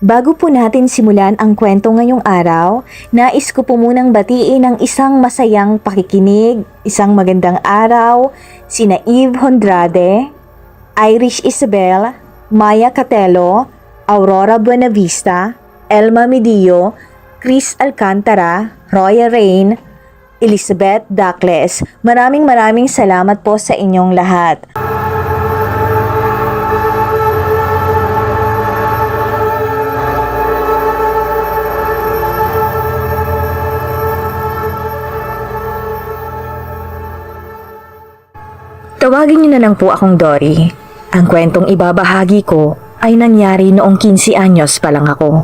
Bago po natin simulan ang kwento ngayong araw, nais ko po munang batiin ng isang masayang pakikinig, isang magandang araw, sina Eve Hondrade, Irish Isabel, Maya Catelo, Aurora Buenavista, Elma Medillo, Chris Alcantara, Roya Rain, Elizabeth Dacles. Maraming salamat po sa inyong lahat. Tawagin niyo na lang po akong Dory. Ang kwentong ibabahagi ko ay nangyari noong 15 anyos pa lang ako.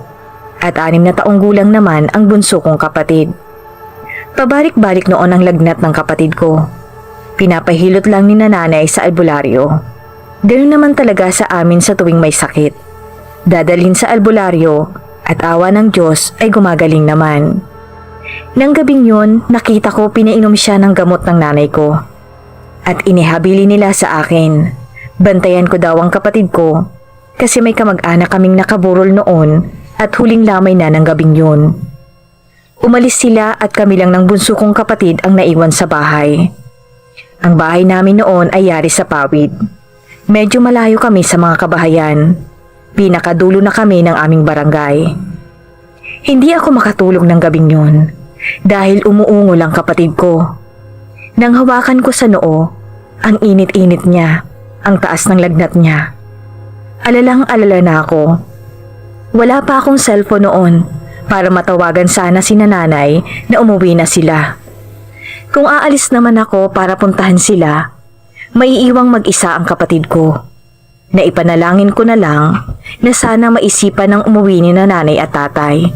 At 6 na taong gulang naman ang bunso kong kapatid. Pabalik-balik noon ang lagnat ng kapatid ko. Pinapahilot lang ni nanay sa albularyo. Ganoon naman talaga sa amin sa tuwing may sakit. Dadalhin sa albularyo at awa ng Diyos ay gumagaling naman. Nang gabing yun, nakita ko pinainom siya ng gamot ng nanay ko. At inihabili nila sa akin. Bantayan ko daw ang kapatid ko kasi may kamag-anak kaming nakaburol noon at huling lamay na ng gabing yun. Umalis sila at kami lang ng bunso kong kapatid ang naiwan sa bahay. Ang bahay namin noon ay yari sa pawid. Medyo malayo kami sa mga kabahayan. Pinakadulo na kami ng aming barangay. Hindi ako makatulog ng gabing yun dahil umuungol ang kapatid ko. Nang hawakan ko sa noo, ang init-init niya, ang taas ng lagnat niya. Alalang-alala na ako. Wala pa akong cellphone noon para matawagan sana si nanay na umuwi na sila. Kung aalis naman ako para puntahan sila, maiiwang mag-isa ang kapatid ko. Naipanalangin ko na lang na sana maisipan ng umuwi ni nanay at tatay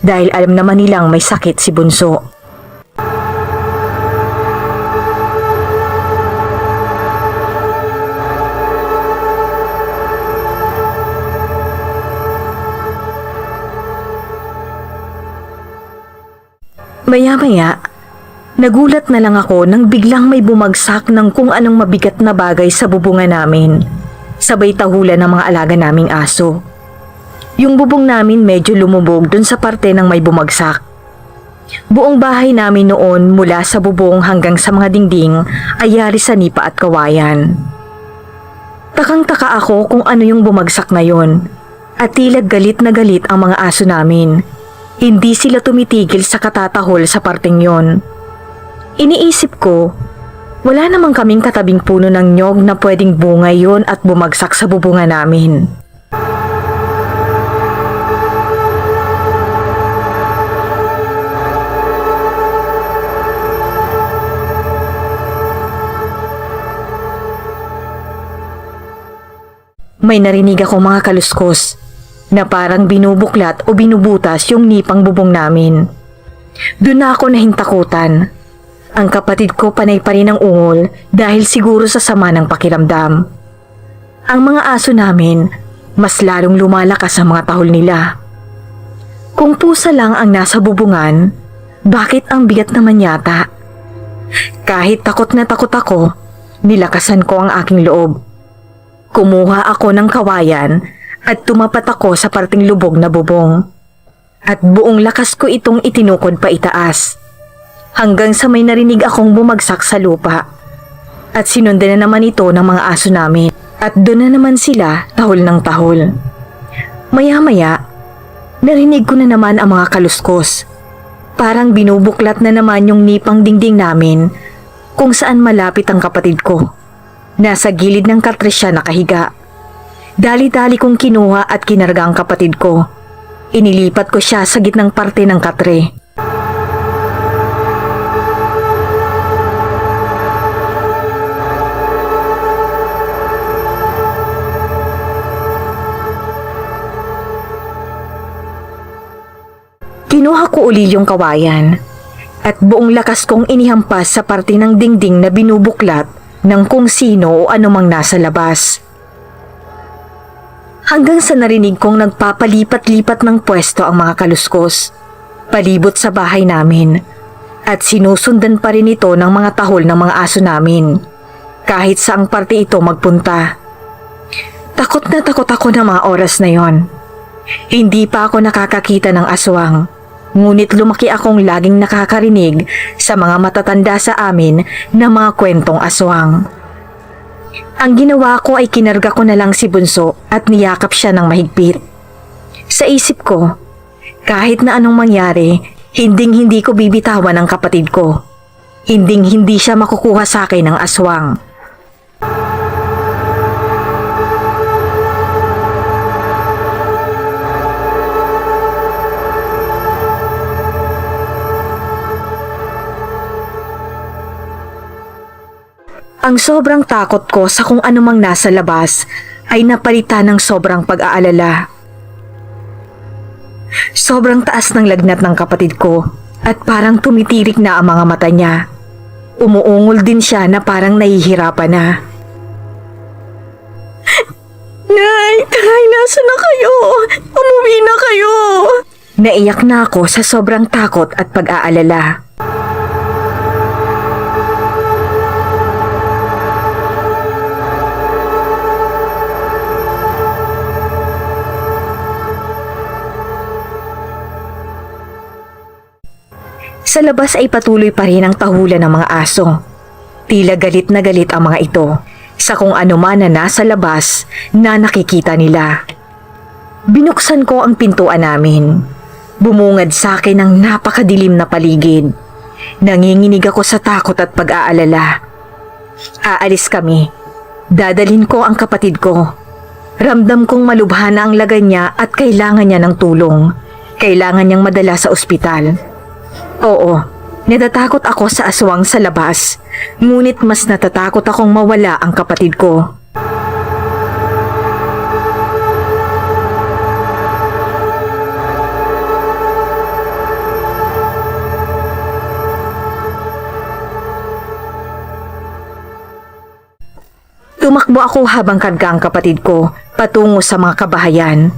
dahil alam naman nilang may sakit si bunso. Maya-maya, nagulat na lang ako nang biglang may bumagsak ng kung anong mabigat na bagay sa bubungan namin. Sabay tahulan ng mga alaga naming aso. Yung bubong namin medyo lumubog dun sa parte ng may bumagsak. Buong bahay namin noon mula sa bubong hanggang sa mga dingding ay yari sa nipa at kawayan. Takang-taka ako kung ano yung bumagsak na yon at tila galit na galit ang mga aso namin. Hindi sila tumitigil sa katatahol sa parteng yon. Iniisip ko, wala namang kaming katabing puno ng nyog na pwedeng bungay yon at bumagsak sa bubungan namin. May narinig ako mga kaluskos na parang binubuklat o binubutas yung nipang bubong namin. Doon na ako nahintakutan. Ang kapatid ko panay pa rin ang ungol dahil siguro sa sama ng pakiramdam. Ang mga aso namin, mas lalong lumalakas ang mga tahol nila. Kung pusa lang ang nasa bubungan, bakit ang bigat naman yata? Kahit takot na takot ako, nilakasan ko ang aking loob. Kumuha ako ng kawayan at tumapat ako sa parting lubog na bubong. At buong lakas ko itong itinukod pa itaas. Hanggang sa may narinig akong bumagsak sa lupa. At sinundan na naman ito ng mga aso namin. At doon na naman sila tahol ng tahol. Maya-maya, narinig ko na naman ang mga kaluskos. Parang binubuklat na naman yung nipang dingding namin kung saan malapit ang kapatid ko. Nasa gilid ng katre siya nakahiga. Dali-dali kong kinuha at kinarga ang kapatid ko. Inilipat ko siya sa gitnang parte ng katre. Kinuha ko uli yung kawayan at buong lakas kong inihampas sa parte ng dingding na binubuklat ng kung sino o anumang nasa labas. Hanggang sa narinig kong nagpapalipat-lipat ng pwesto ang mga kaluskos, palibot sa bahay namin, at sinusundan pa rin ito ng mga tahol ng mga aso namin, kahit saang parte ito magpunta. Takot na takot ako ng mga oras na yon. Hindi pa ako nakakakita ng aswang, ngunit lumaki akong laging nakakarinig sa mga matatanda sa amin na mga kwentong aswang. Ang ginawa ko ay kinarga ko na lang si Bunso at niyakap siya ng mahigpit. Sa isip ko, kahit na anong mangyari, hindi ko bibitawan ang kapatid ko. Hindi siya makukuha sa akin ng aswang. Ang sobrang takot ko sa kung anumang nasa labas ay napalitan ng sobrang pag-aalala. Sobrang taas ng lagnat ng kapatid ko at parang tumitirik na ang mga mata niya. Umuungol din siya na parang nahihirapan na. Nay, nasa na kayo? Umuwi na kayo! Naiyak na ako sa sobrang takot at pag-aalala. Sa labas ay patuloy pa rin ang tahulan ng mga aso. Tila galit na galit ang mga ito sa kung ano man na nasa labas na nakikita nila. Binuksan ko ang pintuan namin. Bumungad sa akin ang napakadilim na paligid. Nanginginig ako sa takot at pag-aalala. Aalis kami. Dadalhin ko ang kapatid ko. Ramdam kong malubha na ang lagan niya at kailangan niya ng tulong. Kailangan niyang madala sa ospital. Oo, natatakot ako sa aswang sa labas, ngunit mas natatakot akong mawala ang kapatid ko. Tumakbo ako habang karga ang kapatid ko patungo sa mga kabahayan.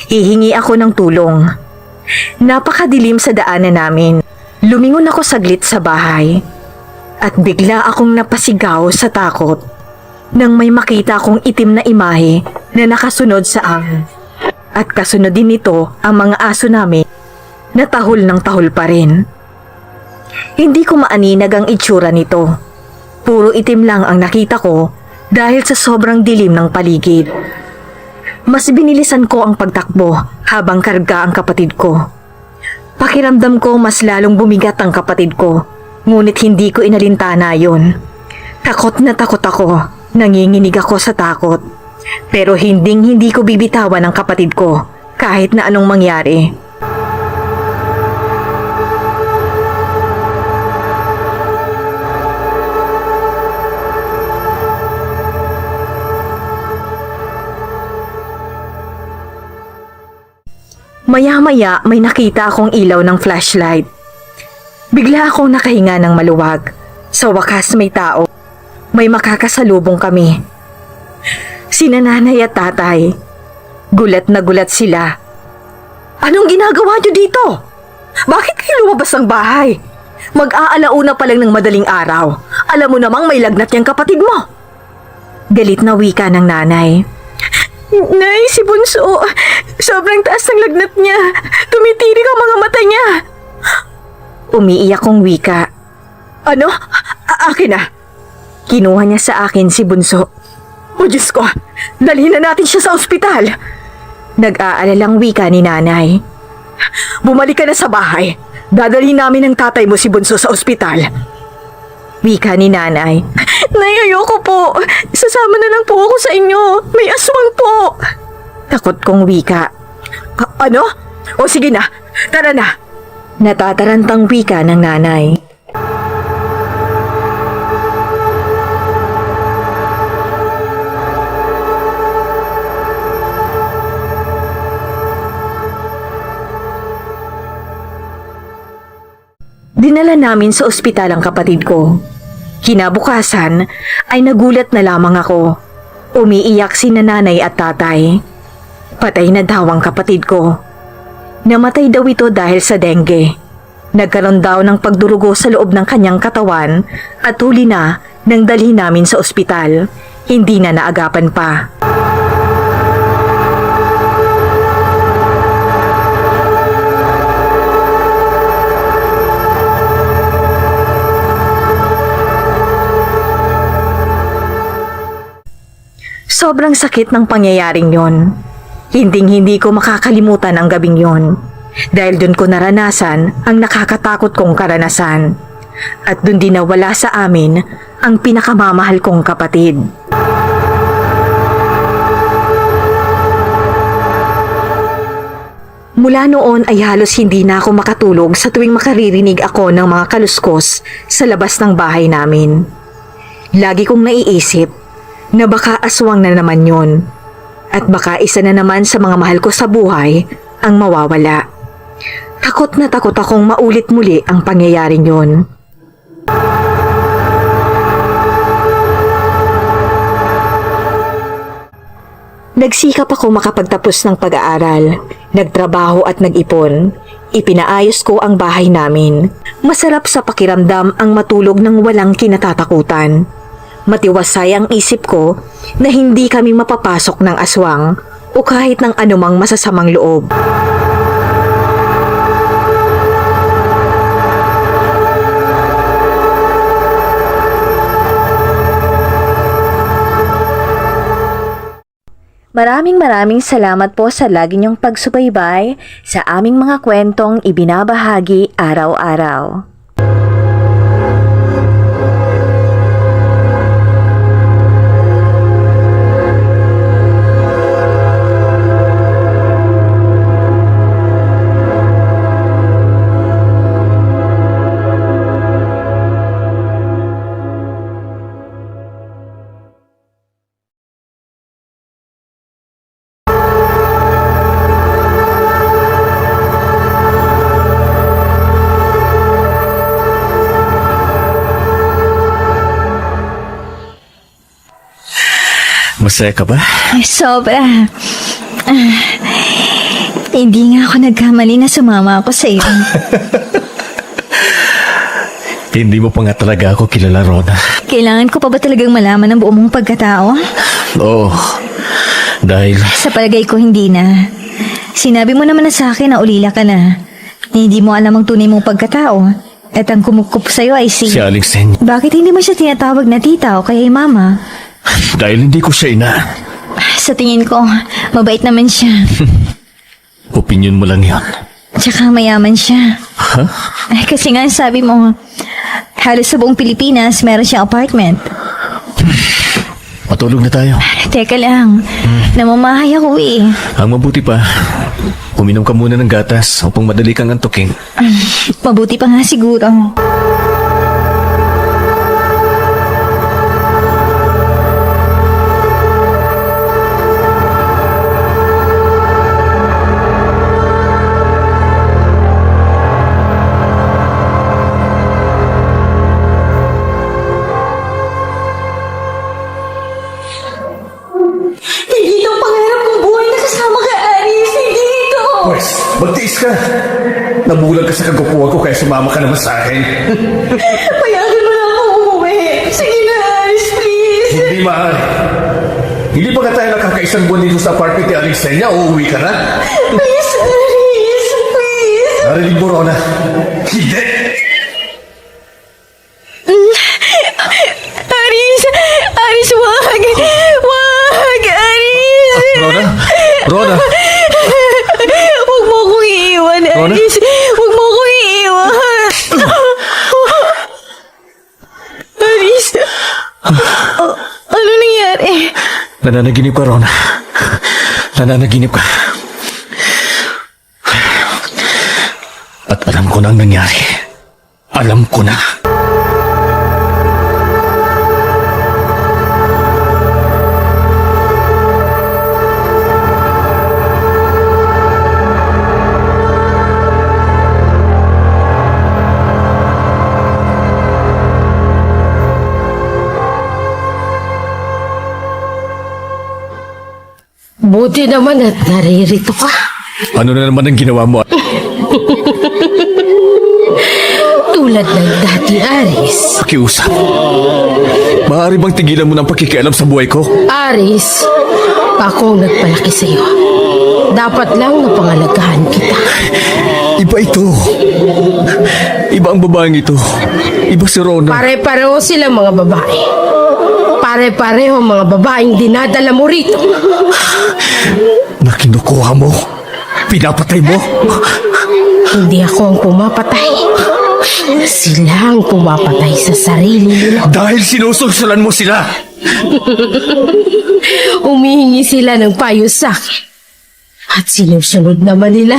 Hihingi ako ng tulong. Napakadilim sa daanan namin. Lumingon ako saglit sa bahay at bigla akong napasigaw sa takot nang may makita akong itim na imahe na nakasunod sa amin. At kasunod din nito ang mga aso namin na tahol ng tahol pa rin. Hindi ko maaninag ang itsura nito. Puro itim lang ang nakita ko dahil sa sobrang dilim ng paligid. Mas binilisan ko ang pagtakbo habang karga ang kapatid ko. Pakiramdam ko mas lalong bumigat ang kapatid ko, ngunit hindi ko inalintana yon. Takot na takot ako, nanginginig ako sa takot. Pero hindi ko bibitawan ang kapatid ko, kahit na anong mangyari. Maya-maya may nakita akong ilaw ng flashlight. Bigla akong nakahinga ng maluwag. Sa wakas may tao. May makakasalubong kami. Sina nanay at tatay. Gulat na gulat sila. Anong ginagawa niyo dito? Bakit kayo lumabas ng bahay? Mag-aalauna pa lang ng madaling araw. Alam mo namang may lagnat niyang kapatid mo. Galit na wika ng nanay. Nay, si Bunso. Sobrang taas ng lagnat niya. Tumitirik ang mga mata niya. Umiiyak kong wika. Ano? Akin na. Kinuha niya sa akin si Bunso. O Diyos ko, dalhin na natin siya sa ospital. Nag-aalalang wika ni nanay. Bumalik ka na sa bahay. Dadalhin namin ng tatay mo si Bunso sa ospital. Wika ni nanay. Nay, ayoko po. Sasama na lang po ako sa inyo. May aswang po. Takot kong wika. Ano? O sige na, tara na. Natatarantang wika ng nanay. Dinala namin sa ospital ang kapatid ko. Kinabukasan ay nagulat na lamang ako. Umiiyak si nanay at tatay. Patay na daw ang kapatid ko. Namatay daw ito dahil sa dengue. Nagkaroon daw ng pagdurugo sa loob ng kanyang katawan at huli na nang dalhin namin sa ospital. Hindi na naagapan pa. sobrang sakit ng pangyayaring yon. Hinding-hindi ko makakalimutan ang gabing yon. Dahil dun ko naranasan ang nakakatakot kong karanasan. At dun din nawala sa amin ang pinakamamahal kong kapatid. Mula noon ay halos hindi na ako makatulog sa tuwing makaririnig ako ng mga kaluskos sa labas ng bahay namin. Lagi kong naiisip na baka aswang na naman yon. At baka isa na naman sa mga mahal ko sa buhay ang mawawala. Takot na takot akong maulit muli ang pangyayaring yon. Nagsikap ako makapagtapos ng pag-aaral, nagtrabaho at nag-ipon. Ipinaayos ko ang bahay namin. Masarap sa pakiramdam ang matulog ng walang kinatatakutan. Matiwasay ang isip ko na hindi kami mapapasok ng aswang o kahit ng anumang masasamang loob. Maraming salamat po sa lagi niyong pagsubaybay sa aming mga kwentong ibinabahagi araw-araw. Masaya ka ba? Sobra. Hindi nga ako nagkamali na sumama ako sa iyo. Hindi mo pa nga talaga ako kilala, Rona. Kailangan ko pa ba talagang malaman ang buong mong pagkatao? Oo. Dahil Sa palagay ko, hindi na. Sinabi mo naman na sa akin na ulila ka na. Hindi mo alam ang tunay mong pagkatao. At ang kumukup sa'yo ay si Aling Sen. Bakit hindi mo siya tinatawag na tita o kaya mama? Dahil hindi ko siya ina. Sa tingin ko, mabait naman siya. Opinyon mo lang yan. Tsaka mayaman siya. Ha? Kasi nga sabi mo, halos sa buong Pilipinas meron siyang apartment. Matulog na tayo. Teka lang, namamahay ako eh. Ang mabuti pa, uminom ka muna ng gatas upang madali kang antukin. Mabuti pa nga siguro. Pwes, magtiis ka. Nabulag ka sa kagupuan ko kaya sumama ka naman sa akin. Payagan mo na ako umuwi. Sige na, Aris, please. Hindi maaari. Hindi pa ka tayo nakakaisang buwan dito sa apartment ni Aling Senya, uuwi ka na? Please, Aris, please. Narinig mo, Rona? Hindi! Aris, wag. Wag, Aris. Rona? Rona? Huwag mo akong iiwan, Rona? Aris. Huwag mo akong iiwan. Aris. Ano nangyari? Nananaginip ka, Rona. Nananaginip ka. At alam ko na ang nangyari. Alam ko na. Buti naman at naririto ka. Ano na naman ang ginawa mo? Tulad ng dati, Aris. Pakiusap. Maaari bang tigilan mo ng pakikialam sa buhay ko? Aris, ako ang nagpalaki sa'yo. Dapat lang na pangalagahan kita. Iba ito. Iba ang babaeng ito. Iba si Rona. Pare-pareho silang mga babae. Pare-pareho mga babaeng dinadala mo rito. Na kinukuha mo? Pinapatay mo? Hindi ako ang pumapatay. Sila ang pumapatay sa sarili nila. Dahil sinusulsulan mo sila! Umihingi sila ng payo sa akin. At sinusunod naman nila.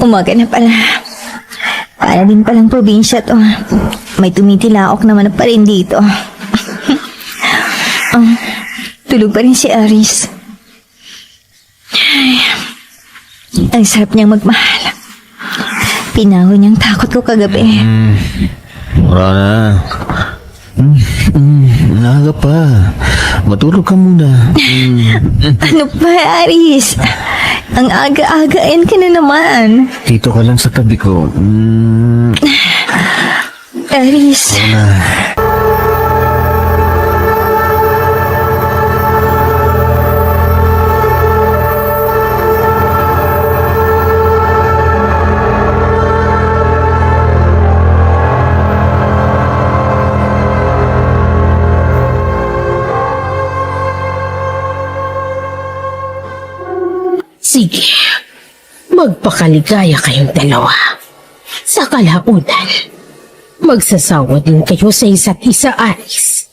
Umaga na pala. Para din palang probinsya to. May tumitilaok naman pa rin dito. Tulog pa rin si Aris. Ay, ang sarap niyang magmahal. Pinahon niyang takot ko kagabi. Wala na. Naga pa. Matulog ka muna. Ano pa, Aris? Ang aga-again ka na naman. Dito ka lang sa tabi ko. Aris. Sige, magpakaligaya kayong dalawa. Sa kalaunan, magsasawa din kayo sa isa't isa, Aris.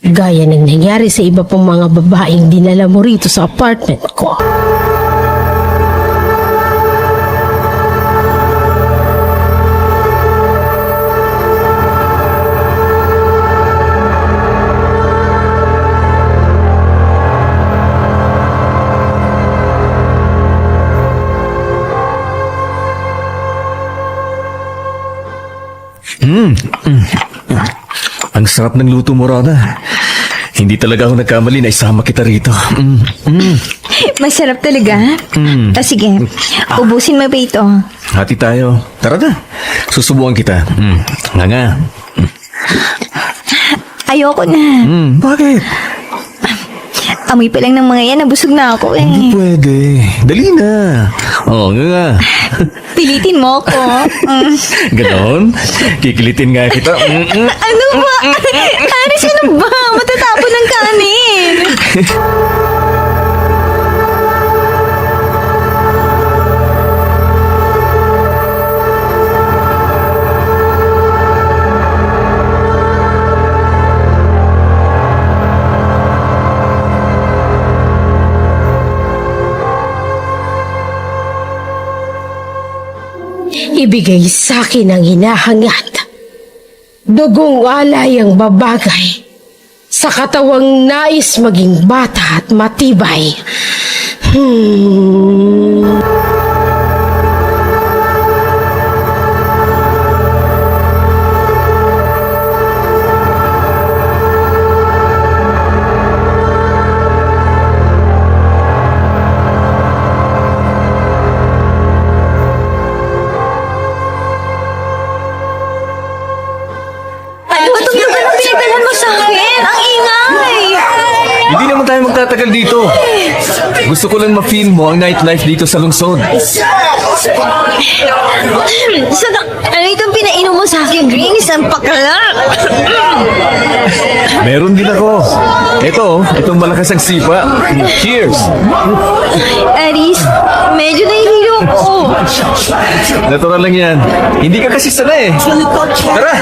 Gaya ng nangyari sa iba pang mga babaeng dinala mo rito sa apartment ko. Ang sarap ng luto mo, Rona. Hindi talaga ako nagkamali na isama kita rito. Masarap talaga. Sige, ubusin mo ba ito? Hati tayo. Tara na. Susubukan kita. Nga nga. Ayoko na. Bakit? Amoy pa lang ng mga yan, nabusog na ako eh. Hindi pwede. Dali na. Oo, nga nga. Pilitin mo ako. Ganon? Kikilitin nga kita. Ano ba? Aris, ano ba? Matatapon ng kanin. Ibigay sa akin ang hinahangad. Dugong alay ang babagay sa katawang nais maging bata at matibay. Itong lugar na pinagdalhan mo sa akin. Ang ingay. Hindi naman tayo magtatagal dito. Gusto ko lang ma-feel mo ang nightlife dito sa lungsod. Ano itong pinainom mo sa akin, Green? Isang pakala. Meron din ako. Itong malakas ang sipa. Cheers! Aris, medyo nahihilo ko. Natural lang yan. Hindi ka kasi sanay eh. Tara,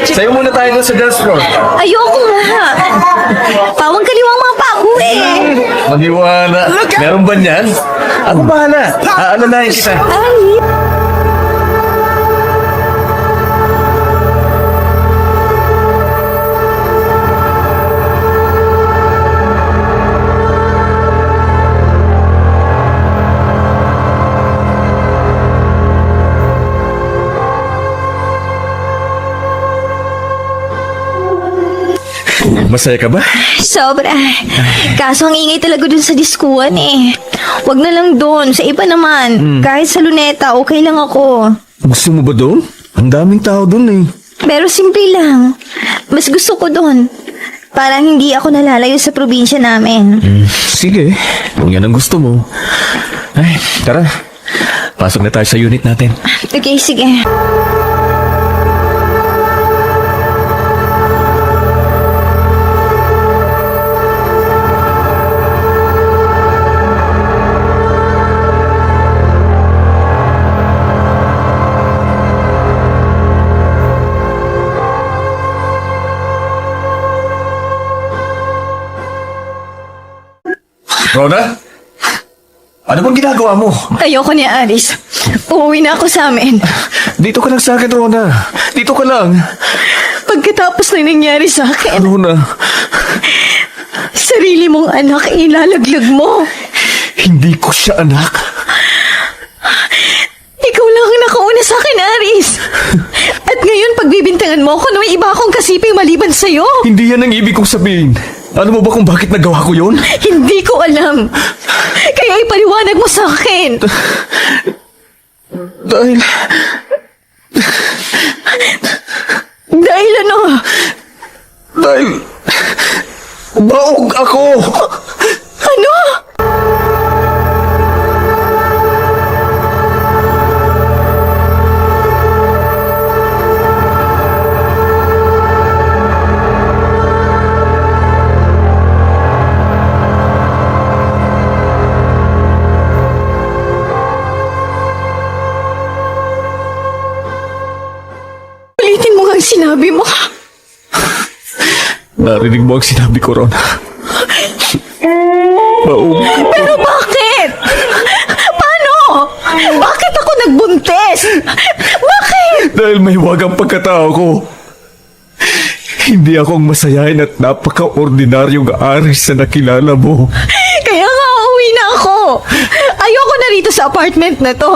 sayo muna tayo doon sa dance floor. Ayoko nga. Pawang kaliwang mga pako eh. Maniwala. Meron ba niyan? Ako bahala. Aalalayan kita. Ay. Masaya ka ba? Sobra. Kaso ang ingay talaga dun sa diskuan eh. Wag na lang dun, sa iba naman. Kahit sa luneta, okay lang ako. Gusto mo ba doon? Ang daming tao doon eh. Pero simple lang. Mas gusto ko dun. Parang hindi ako nalalayo sa probinsya namin. Sige, kung yan ang gusto mo. Ay, tara. Pasok na tayo sa unit natin. Okay, sige. Rona? Ano bang ginagawa mo? Ayoko ni Aris. Uuwi na ako sa amin. Dito ka lang sa akin, Rona. Dito ka lang. Pagkatapos na nangyari sa akin, Rona, sarili mong anak ilalaglag mo. hindi ko siya anak. Ikaw lang ang nakauna sa akin, Aris. At ngayon, pagbibintangan mo ako na may iba akong kasiping maliban sa'yo. Hindi yan ang ibig kong sabihin. Alam mo ba kung bakit nagawa ko yun? Hindi ko alam. Kaya ipaliwanag mo sa akin. Dahil... Dahil ano? Dahil... Baog ako! Ano? Ulitin mo nga ang sinabi mo. Narinig mo ang sinabi ko, Ron. Baog. Pero bakit? Paano? Bakit ako nagbuntis? Bakit? Dahil may wagang pagkatao ko. Hindi ako ang masayahin at napaka-ordinaryong Aris na nakilala mo. Kaya nga uuwi na ako. Ayoko na rito sa apartment na to.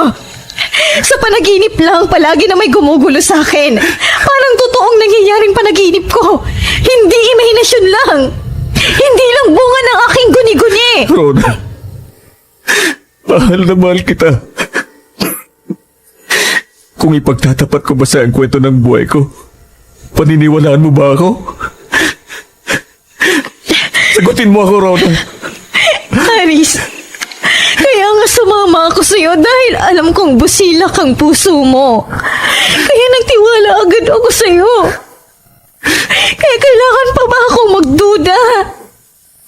Sa panaginip lang, palagi na may gumugulo sa akin. Parang totoong nangyayaring panaginip ko. Hindi imahinasyon lang. Hindi lang bunga ng aking guni-guni. Rona, mahal na mahal kita. Kung ipagtatapat ko ba sa ang kwento ng buhay ko, paniniwalaan mo ba ako? Sagutin mo ako, Rona. Aris, kaya nga sumama ako sa'yo dahil alam kong busila kang puso mo. Kaya nagtiwala agad ako sa'yo. Kaya kailangan pa ba akong magduda?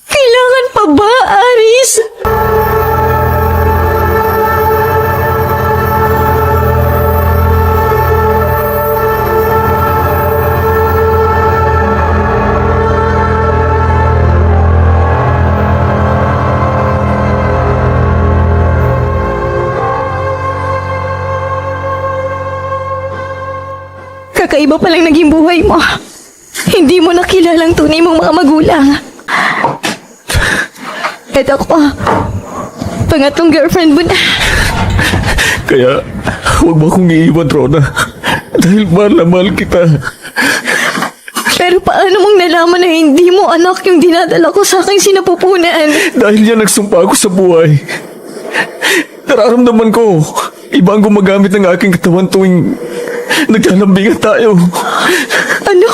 Kailangan pa ba, Aris? Kakaiba palang naging buhay mo. Hindi mo nakilalang tunay mong mga magulang. At ako, pangatlong girlfriend mo na. Kaya, huwag mo akong iiwan, Rona. Dahil mahal na mahal kita. Pero paano mong nalaman na hindi mo anak yung dinadala ko sa aking sinapupunan? Dahil yan nagsumpa ako sa buhay. Nararamdaman ko, iba ang gumagamit ng aking katawan tuwing naglalambingan tayo. Ano?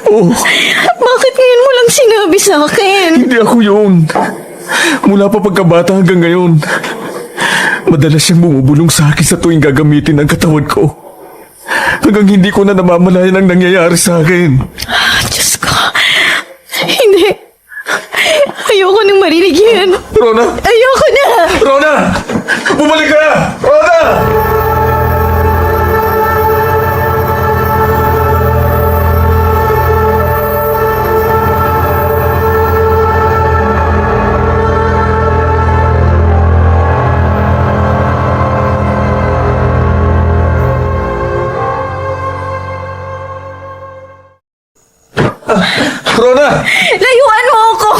Oh, Bakit ngayon mo lang sinabi sa akin? hindi ako yun. Mula pa pagkabata hanggang ngayon, madalas siyang bumubulong sa akin sa tuwing gagamitin ang katawan ko. Hanggang hindi ko na namamalayan ang nangyayari sa akin. Diyos ko. Hindi. Ayoko nang marinig yan. Rona! Ayoko na! Rona! Bumalik ka! Rona! Rona! Layuan mo ako!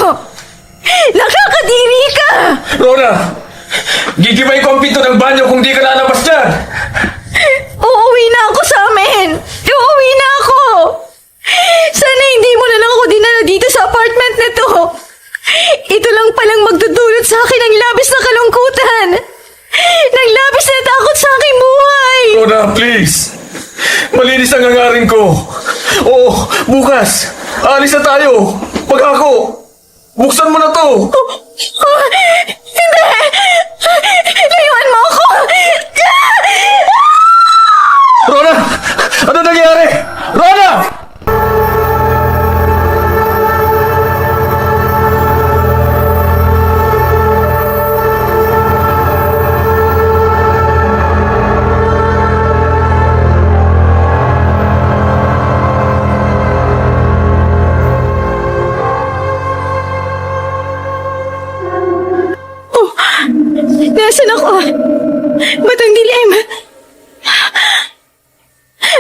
Nakakadiri ka! Rona! Gigibay ko ang pinto ng banyo kung di ka lalabas dyan! Uuwi na ako sa amin! Uuwi na ako! Sana hindi mo na lang ako dinala dito sa Rona, please. Malinis ang hangarin ko. Oo, bukas. Alis na tayo. Pag-ako. Buksan mo na to. Hindi! Layuan mo ako! Rona! Ano nangyari? Rona! Nasaan ako? Ba't ang dilim?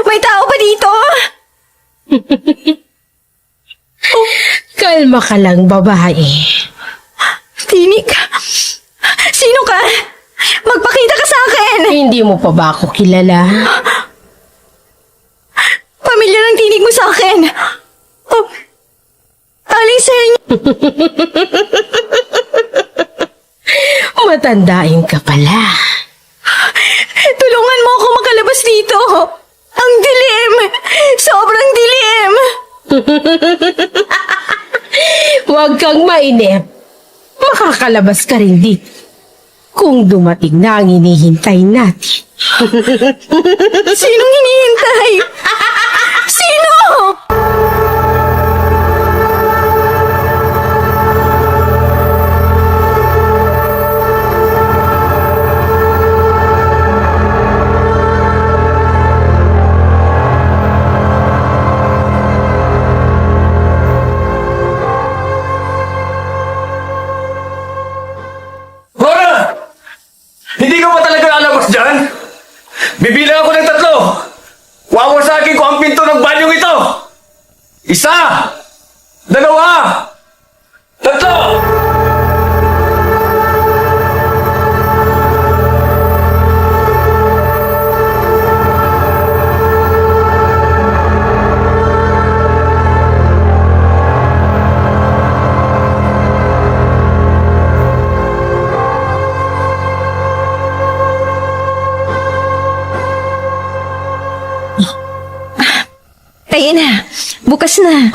May tao ba dito? Kalma ka lang, babae. Tinik. Sino ka? Magpakita ka sa akin! Hindi mo pa ba ako kilala? Pamilya ng tinig mo sa akin! Oh, Aling Matandain ka pala. tulungan mo ako makalabas dito! Ang dilim! Sobrang dilim! Huwag kang mainip. Makakalabas ka rin dito. Kung dumating na ang hinihintay natin. Sinong hinihintay? Sino? Rona! Hindi ka ba talaga lalabas dyan? Bibilang ako ng 3. Wawasagin ko ang pinto ng banyong ito! 1! 2! 3! Ayan na. Bukas na.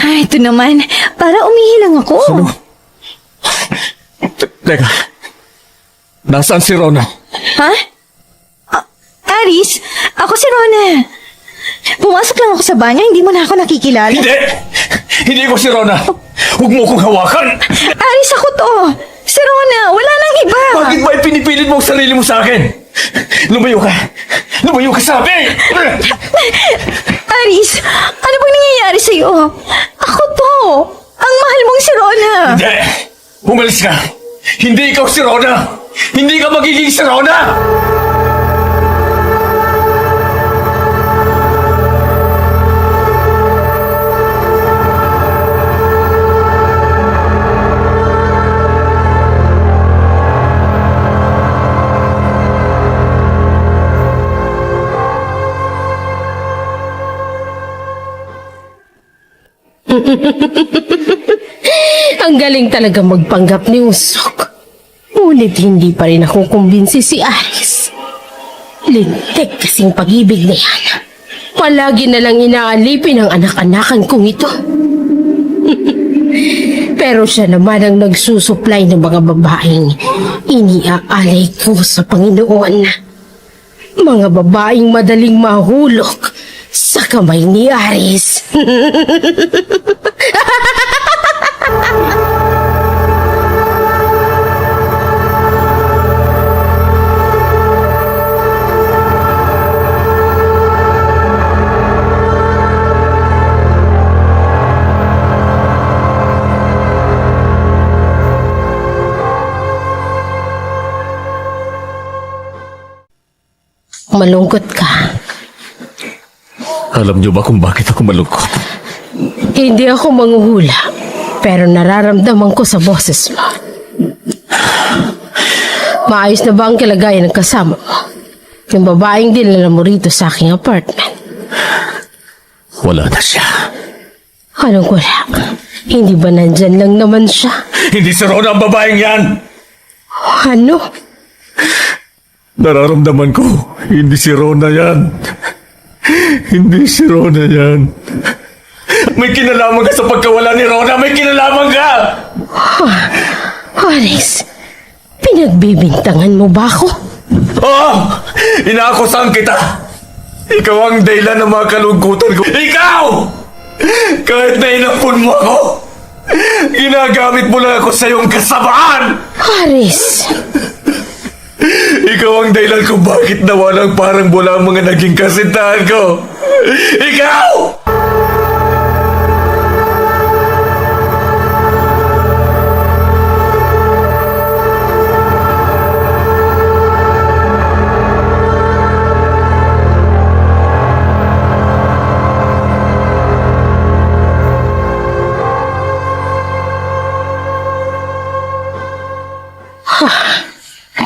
Ay, ito naman. Para umihi lang ako. Teka. Nasaan si Rona? Ha? Aris, ako si Rona. Pumasok lang ako sa banyo, hindi mo na ako nakikilala. Hindi! Hindi ko si Rona! Huwag mo akong hawakan! Aris, ako to. Si Rona, wala nang iba. Bakit ba ipinipilit mo ang sarili mo sa akin? Lumayo ka! Lumayo ka, sabi! Aris, ano bang nangyayari sa'yo? Ako to. Ang mahal mong si Rona. Hindi! Umalis ka! Hindi ikaw si Rona! Hindi ka magiging si Rona! Ang galing talaga magpanggap ni Usok. Ngunit hindi pa rin ako kumbinsi si Aris. Lintik kasing pag-ibig na yan. Palagi na lang inaalipin ang anak-anakan kong ito. Pero siya naman ang nagsusupply ng mga babaeng iniaalay ko sa Panginoon. Mga babaeng madaling mahulog sa kamay ni Aris. Malungkot ka. Alam niyo ba kung bakit ako malungkot? Hindi ako manghuhula, pero nararamdaman ko sa boses mo. Maayos na ba ang kalagayan ng kasama mo? Yung babaeng dinala mo rito sa aking apartment. Wala na siya. Anong wala? Hindi ba nandyan lang naman siya? Hindi si Rona ang babaeng yan! Ano? Nararamdaman ko, hindi si Rona yan. Hindi si Rona yan. May kinalaman ka sa pagkawala ni Rona! May kinalaman ka! Aris, pinagbibintangan mo ba ako? Oh! Inaakusahan kita! Ikaw ang dahilan ng mga kalungkutan ko. Ikaw! Kahit na inapon mo ako, ginagamit mo lang ako sa iyong kasamaan! Aris, Ikaw ang dahilan kung bakit nawalang parang bola ang mga naging kasintahan ko! Ikaw!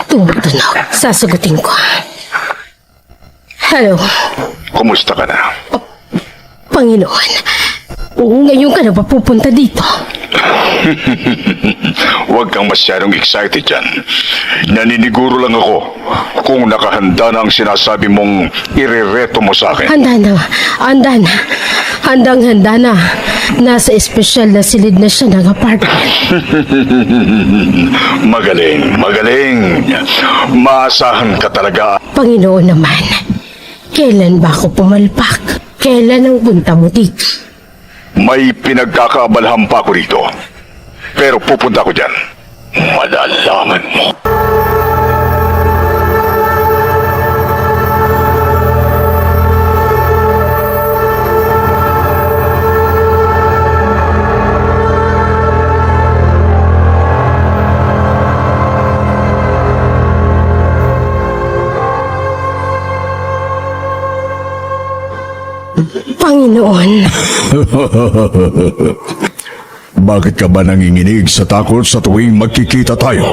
tumutunog. Sasagutin ko. Hello, Kumusta ka na? Panginoon. Ngayon ka na ba pupunta dito? Huwag kang masyadong excited dyan. Naniniguro lang ako kung nakahanda na ang sinasabi mong irereto mo sa akin. Handa na. Handa na. Handang-handa na. Nasa espesyal na silid na siya ng apartment. Magaling, magaling. Maasahan ka talaga. Panginoon naman, kailan ba ako pumalpak? Kailan ang punta mo dito? May pinagkakaabalahan pa ako rito. Pero pupunta ko dyan. Malalaman mo. Panginoon, Bakit ka ba nanginginig sa takot sa tuwing magkikita tayo?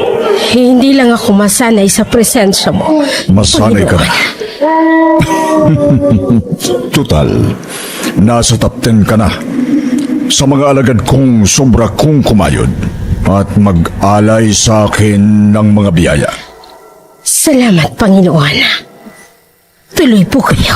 hindi lang ako masanay sa presensya mo. Masanay ka na. Total, nasa top 10 ka na. Sa mga alagad kong sobra kong kumayod at mag-alay sa akin ng mga biyaya. Salamat, Panginoon. Tuloy po kayo.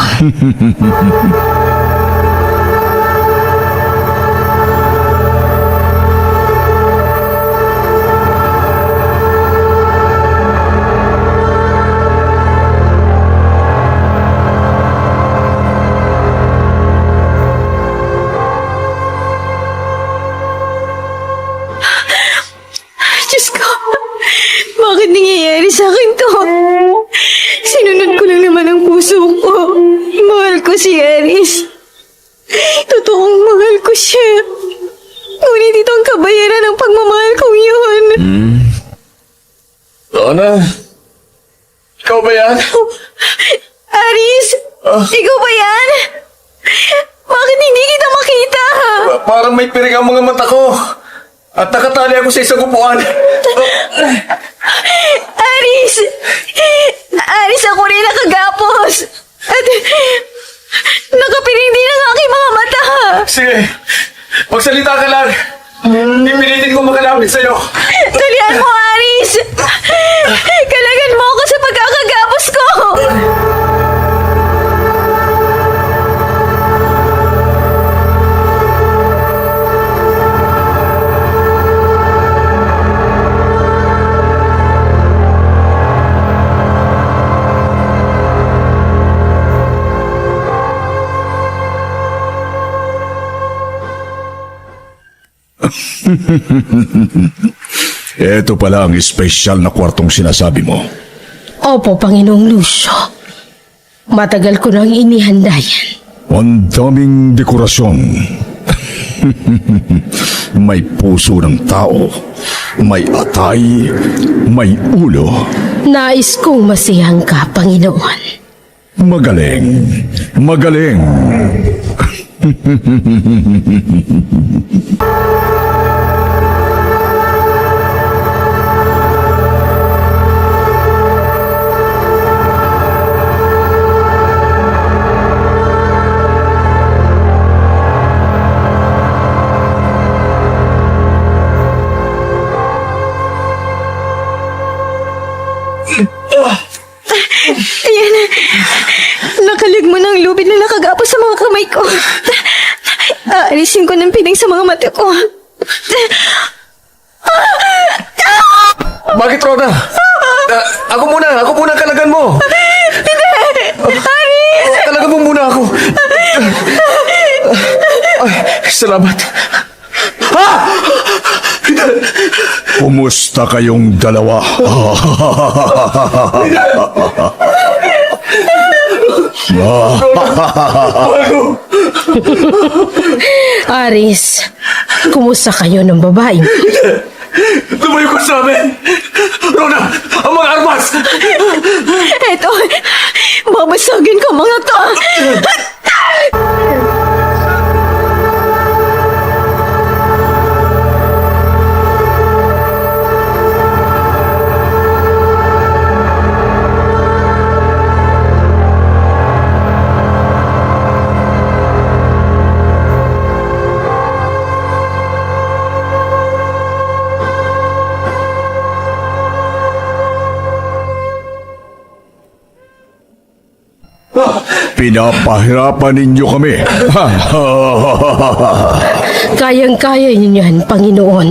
Diyos ko, bakit nangyayari sa akin to? Sinunod ko lang naman ang puso ko. Mahal ko si Aris. Totoong mahal ko siya. Ngunit ito ang kabayaran ng pagmamahal kong yun. Rona? Ikaw ba yan? Aris, ikaw ba yan? Bakit hindi kita makita? Parang may piring ang mga mata ko. At nakatali ako sa isang upuan. Aris! Aris, ako rin nakagapos. At nakapiring din ang aking mga mata. Sige, magsalita ka lang. Pipilitin ko makalapit sa'yo. Dalihan mo, Aris! Kalagan mo ako sa pagkakagapos ko! Ito pala ang espesyal na kwartong sinasabi mo. Opo, Panginoong Lucio. Matagal ko nang inihanda yan. Ang daming dekorasyon. May puso ng tao. May atay. May ulo. Nais kong masiyang ka, Panginoon. Magaling. Magaling. lubid na nakagapos sa mga kamay ko. Aalisin ko ng piling sa mga mata ko. Bakit, Rona? Ako muna ang kalagan mo. Aris! Kalagan mo muna ako. Ay, salamat. Kumusta kayong dalawa? Aris, kumusta kayo ng babaeng? Lumayo ka sa amin! Rona, ang mga armas! Eto, babasagin ko mga to. Pinapahirapan ninyo kami. Kayang-kaya ninyo yan, Panginoon.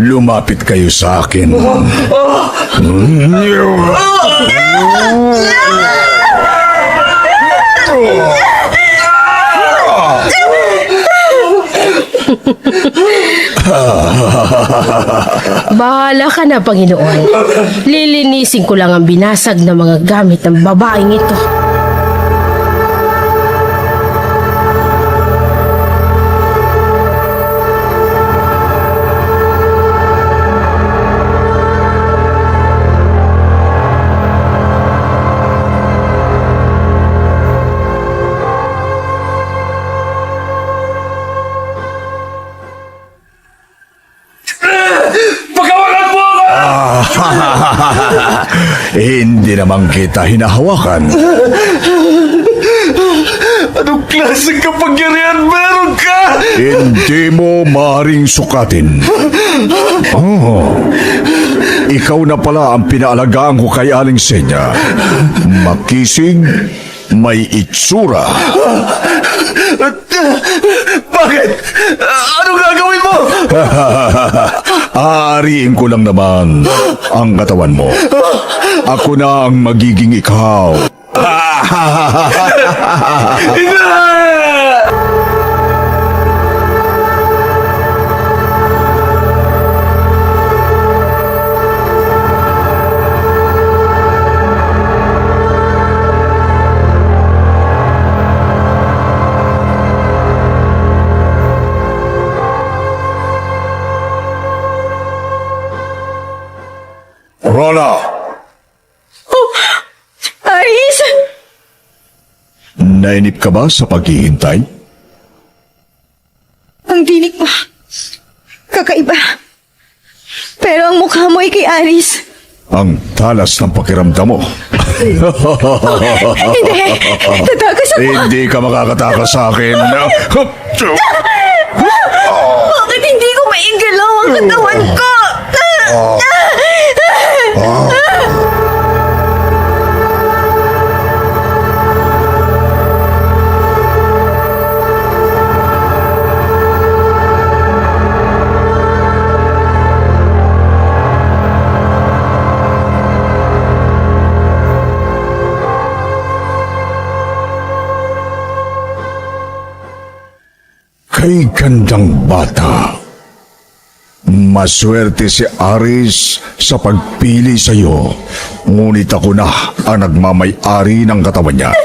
Lumapit kayo sa akin. Bahala ka na, Panginoon. Lilinisin ko lang ang binasag na mga gamit ng babaeng ito. Pagkawalan mo ako! Hindi naman kita hinahawakan. Anong klaseng kapangyarihan meron ka? Hindi mo maaaring sukatin. Oh, ikaw na pala ang pinaalagaan ko kay Aling Senya. Makisig, may itsura. Bakit? Anong gagawin mo? Aariin ko lang naman ang katawan mo. Ako na ang magiging ikaw. Rona, Aris! nainip ka ba sa paghihintay? Ang dinig mo. Kakaiba. Pero ang mukha mo ay kay Aris. Ang talas ng pakiramdam mo. Hindi! Tatakas ako! Hindi ka makakatakas sa akin. Bakit hindi ko maigalaw ang katawan ko? Kay gandang bata. Maswerte si Aris sa pagpili sa iyo. Ngunit ako na ang nagmamay-ari ng katawan niya.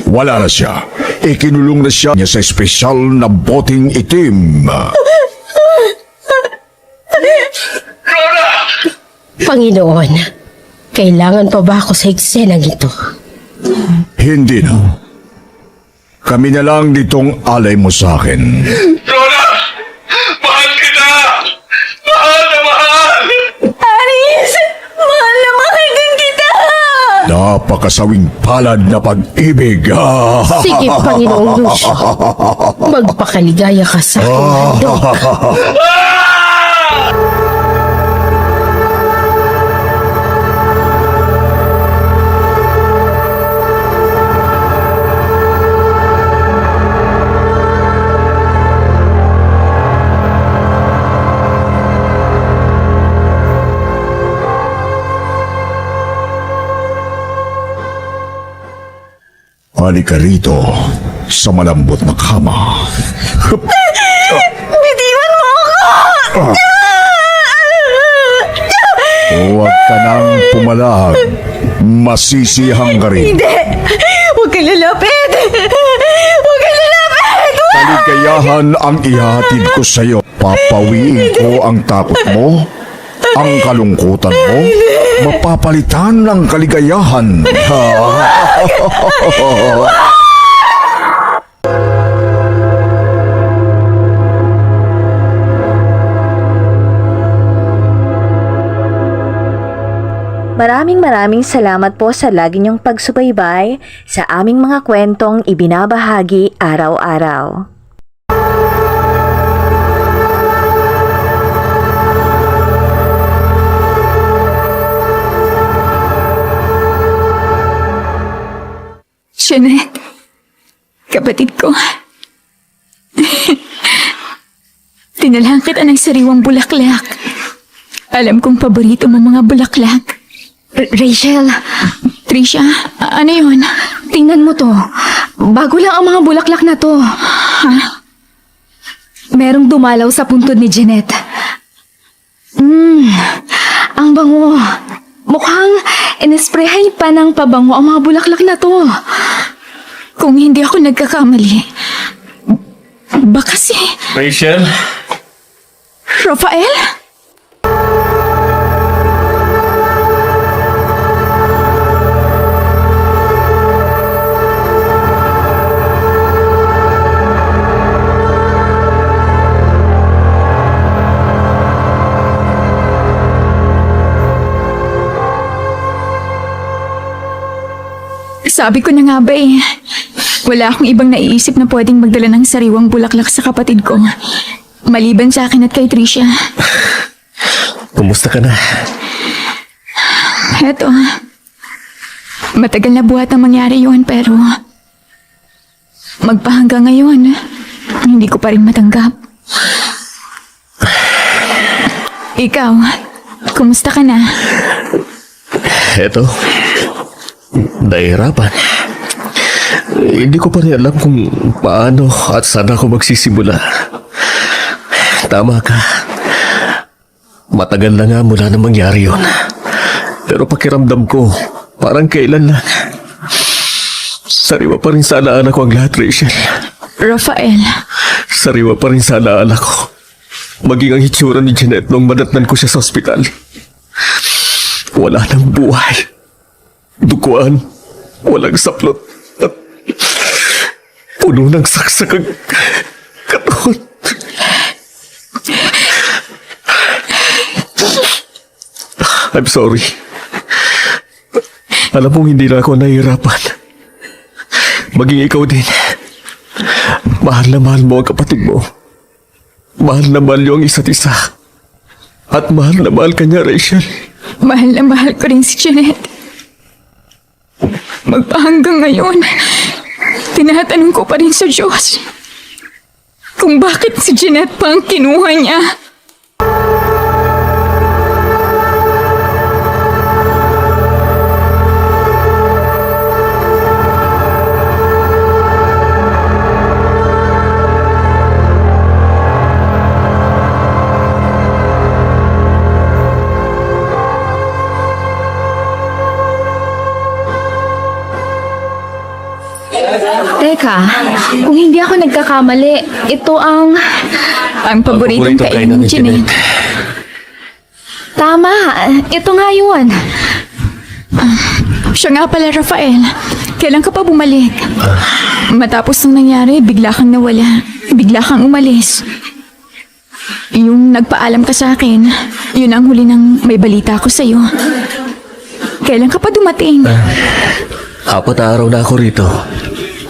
Wala na siya. Ikinulong na siya sa espesyal na boteng itim. Panginoon, kailangan pa ba ako sa eksenang ito? Hindi na. Kami na lang ditong alay mo sa akin. Rona! Mahal kita! Mahal na mahal! Aris! Mahal na mahal din kita! Napakasawing palad na pag-ibig. Sige, Panginoong Lucio. Magpakaligaya ka sa aking handog. Halika rito sa malambot na kama. Bitiwan mo ako! Huwag ka nang pumalag. Masisihang ka rin. Hindi! Huwag kang lalapit! Huwag kang lalapit! Kaligayahan ang ihatid ko sa iyo. Papawiin ko ang takot mo, ang kalungkutan mo, mapapalitan ng kaligayahan. Maraming salamat po sa lagi niyong pagsubaybay sa aming mga kwentong ibinabahagi araw-araw. Jeanette, kapatid ko. Tinalhan kita ng sariwang bulaklak. Alam kong paborito mo mga bulaklak. Rachel, Trisha, ano yun? tingnan mo to. Bago lang ang mga bulaklak na to. Merong dumalaw sa puntod ni Jeanette. Ang bango. Mukhang inesprehay pa ng pabango ang mga bulaklak na to. Kung hindi ako nagkakamali, baka si Rachel? Rafael? Sabi ko na nga ba eh, wala akong ibang naiisip na pwedeng magdala ng sariwang bulaklak sa kapatid ko. Maliban sa akin at kay Tricia. Kumusta ka na? Eto, matagal na buhat ang mangyari yun pero magpahanggang ngayon, hindi ko pa rin matanggap. Ikaw, kumusta ka na? Eto, nahihirapan. Hindi ko pa rin alam kung paano at saan ako magsisimula. Tama ka. Matagal na nga mula na mangyari yun. Pero pakiramdam ko, parang kailan lang. Sariwa pa rin sa alaala ko ang lahat, Rachel. Rafael, Sariwa pa rin sa alaala ko. Maging ang hitsura ni Jeanette nung madatnan ko siya sa ospital. Wala nang buhay. Duguan, walang saplot, at puno ng saksak ang katawan. I'm sorry. Alam mong hindi na ako nahihirapan. Maging ikaw din. Mahal na mahal mo ang kapatid mo. Mahal na mahal niyo ang isa't isa. At mahal na mahal ka niya, Rachel. mahal na mahal ko rin si Jeanette. Magpahanggang ngayon, tinatanong ko pa rin sa Diyos kung bakit si Jeanette pa ang kinuha niya. Teka, kung hindi ako nagkakamali, ito ang... Ang paboritong kainin ni Jeanette. Tama, ito nga yun. Siya nga pala, Rafael. Kailan ka pa bumalik? Matapos nung nangyari, bigla kang nawala. Bigla kang umalis. Yung nagpaalam ka sa akin, yun ang huli ng may balita ko sa'yo. Kailan ka pa dumating? 4 araw na ako rito.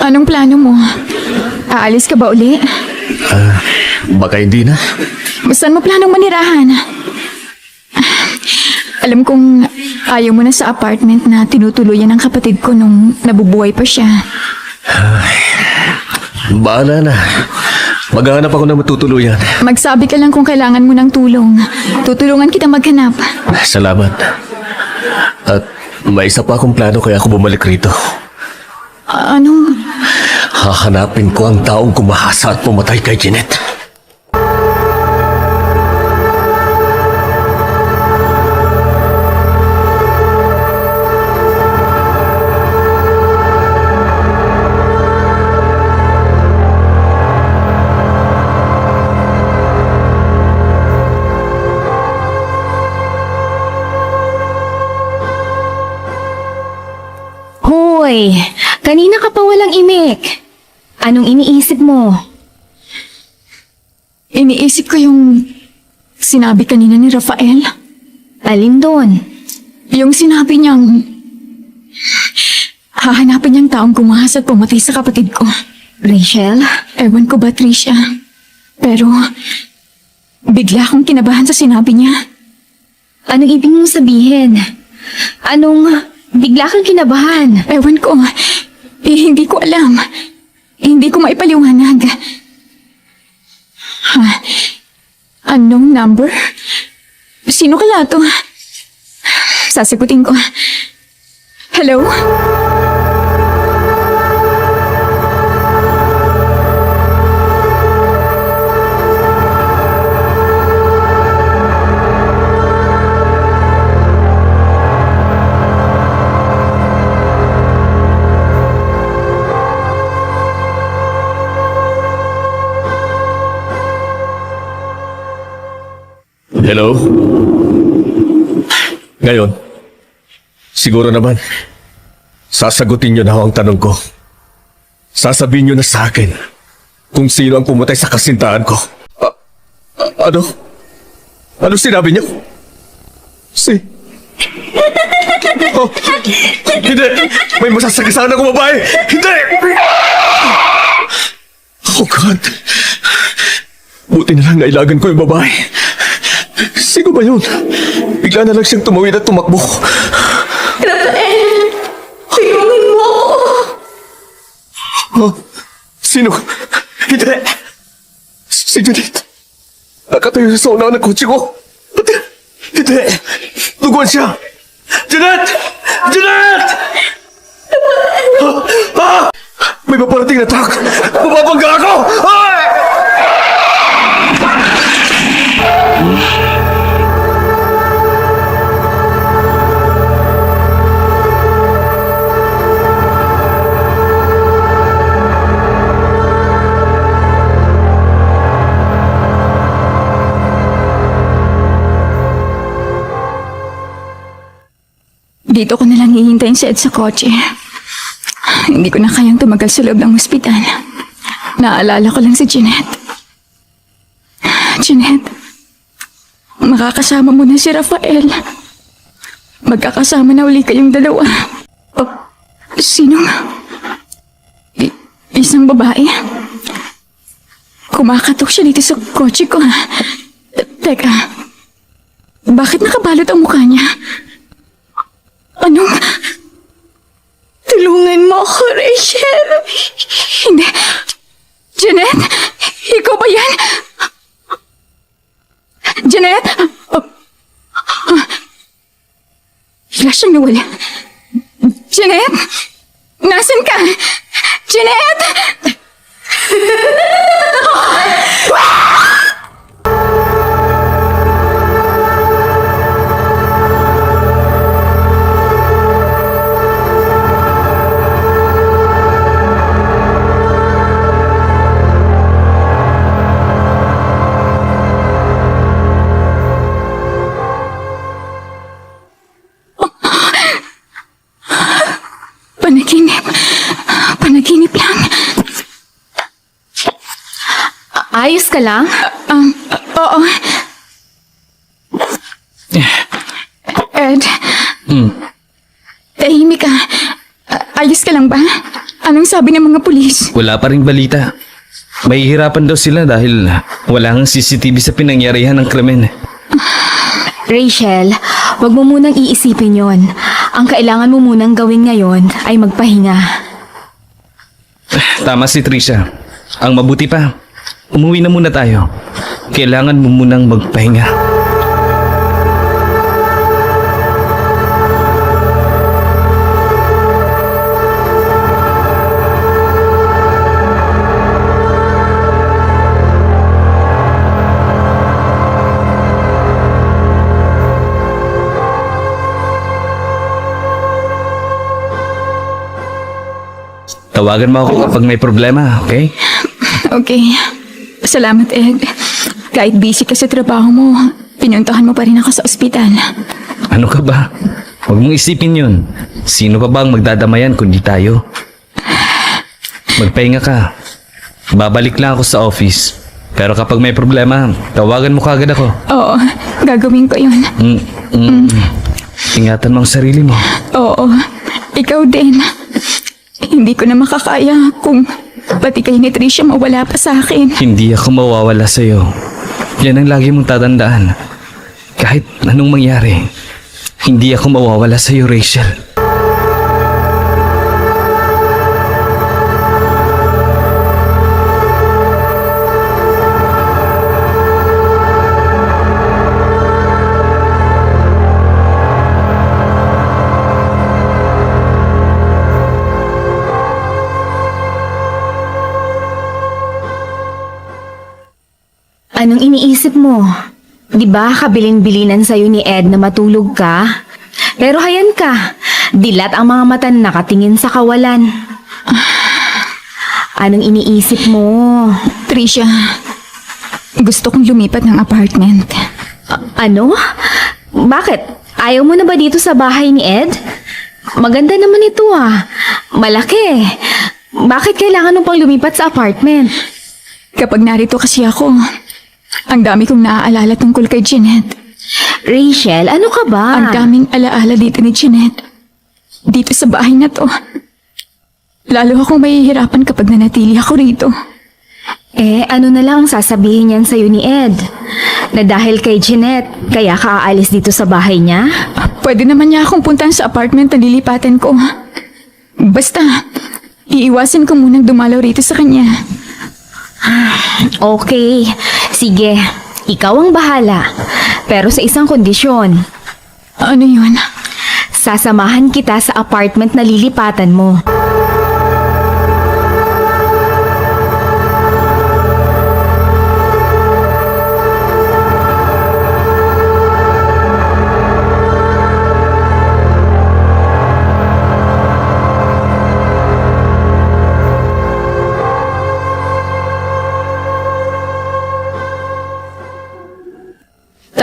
Anong plano mo? Aalis ka ba uli? Baka hindi na. Saan mo planong manirahan? Alam kong ayaw mo na sa apartment na tinutuluyan ng kapatid ko nung nabubuhay pa siya. Bahala na. Maghanap ako ng matutuluyan. Magsabi ka lang kung kailangan mo ng tulong. Tutulungan kita maghanap. Salamat. At may isa pa akong plano kaya ako bumalik rito. Anong... Hahanapin ko ang taong kumahasa at pumatay kay Jeanette. Hoy, kanina ka pa walang imik. Anong iniisip mo? Iniisip ko yung sinabi kanina ni Rafael. Alin doon? Yung sinabi niyang hahanapin niyang taong gumahas at pumatay sa kapatid ko. Rachel? Ewan ko ba, Tricia? Pero bigla akong kinabahan sa sinabi niya. Anong ibig mong sabihin? Anong bigla kang kinabahan? Ewan ko. Hindi ko alam. Hindi ko maipaliwanag. Ha? Anong number? Sino kaya to? Sasagutin ko. Hello? Hello? Ngayon, siguro naman, sasagutin niyo na ang tanong ko. Sasabihin niyo na sa akin kung sino ang pumatay sa kasintahan ko. Ano? Ano sinabi niyo? Oh, hindi! May masasagasaan akong babae! Hindi! Oh God! Buti na lang nailagan ko yung babae. Sino ba yun? Bigla na lang siyang tumawid at tumakbo. Rafael! Tulungan mo ako! Oh, sino? Hindi! Si Judith. Nakatayo sa unahan ng kotse ko. Hindi! Luguan siya! Jeanette! Jeanette! May paparating na truck! Mababangga ako! Ay! Dito ko nalang hihintayin si Ed sa kotse. Hindi ko na kayang tumagal sa loob ng ospital. Naalala ko lang si Jeanette. Jeanette, makakasama mo na si Rafael. Magkakasama na uli kayong dalawa. Oh, sino? Isang babae? Kumakatok siya dito sa kotse ko. Teka, bakit nakabalot ang mukha niya? Anong... Tulungan mo ako, Rachel. Hindi. Jeanette, ikaw ba yan? Jeanette? Bigla siyang nawala. Jeanette? Nasaan ka? Jeanette? Panaginip. Panaginip lang. Ayos ka lang? Oo. Ed. Tahimik ka. Ayos ka lang ba? Anong sabi ng mga pulis? Wala pa ring balita. Mahihirapan daw sila dahil wala nang CCTV sa pinangyarihan ng krimen. Rachel, wag mo munang iisipin yon. Ang kailangan mo munang gawin ngayon ay magpahinga. Tama si Tricia. Ang mabuti pa, umuwi na muna tayo. Kailangan mo munang magpahinga. Tawagan mo ako kapag may problema, okay? Okay. Salamat, Ed. Kahit busy ka sa trabaho mo, pinuntahan mo pa rin ako sa ospital. Ano ka ba? Huwag mong isipin yun. Sino pa ba ang magdadamayan kundi tayo? Magpahinga ka. Babalik lang ako sa office. Pero kapag may problema, tawagan mo kagad ako. Oo, gagawin ko yun. Ingatan mo ang sarili mo. Oo, ikaw din. Hindi ko na makakaya kung pati kayo ni Tricia mawala pa sa akin. Hindi ako mawawala sa'yo. Yan ang lagi mong tatandaan. Kahit anong mangyari, hindi ako mawawala sa'yo, Rachel. Anong iniisip mo? Di ba kabilin-bilinan sa'yo ni Ed na matulog ka? Pero hayan ka, dilat ang mga mata na nakatingin sa kawalan. Anong iniisip mo? Tricia, gusto kong lumipat ng apartment. Ano? Bakit? Ayaw mo na ba dito sa bahay ni Ed? Maganda naman ito ah. Malaki. Bakit kailangan mo pang lumipat sa apartment? Kapag narito kasi ako, ang dami kong naaalala tungkol kay Jeanette. Rachel, ano ka ba? Ang daming alaala dito ni Jeanette. Dito sa bahay na to. Lalo akong mahihirapan kapag nanatili ako rito. Ano na lang ang sasabihin niyan sa'yo ni Ed? Na dahil kay Jeanette, kaya ka aalis dito sa bahay niya? Pwede naman niya akong puntahan sa apartment na lilipatan ko. Basta, iiwasin ko munang dumalaw rito sa kanya. Okay, sige. Ikaw ang bahala. Pero sa isang kondisyon. Ano yun? Sasamahan kita sa apartment na lilipatan mo.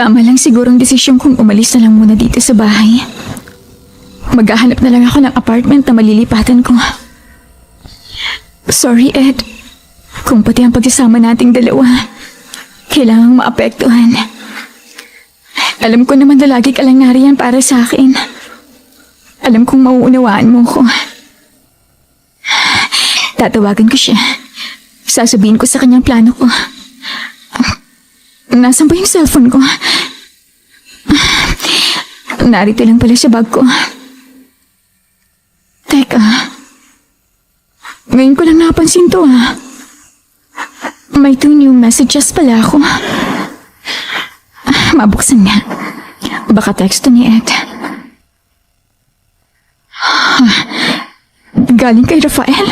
Tama lang sigurong desisyon kong umalis na lang muna dito sa bahay. Maghahanap na lang ako ng apartment na malilipatan ko. Sorry, Ed. Kung pati ang pagsasama nating dalawa, kailangang maapektuhan. Alam ko naman na lagi ka lang nariyan para sa akin. Alam kong mauunawaan mo ko. Tatawagan ko siya. Sasabihin ko sa kanyang plano ko. Nasaan ba yung cellphone ko? Narito lang pala sa bag ko. Teka. Ngayon ko lang napansin to ah. May 2 new messages pala ako. Mabuksan nga. Baka text to ni Ed. Galing kay Rafael.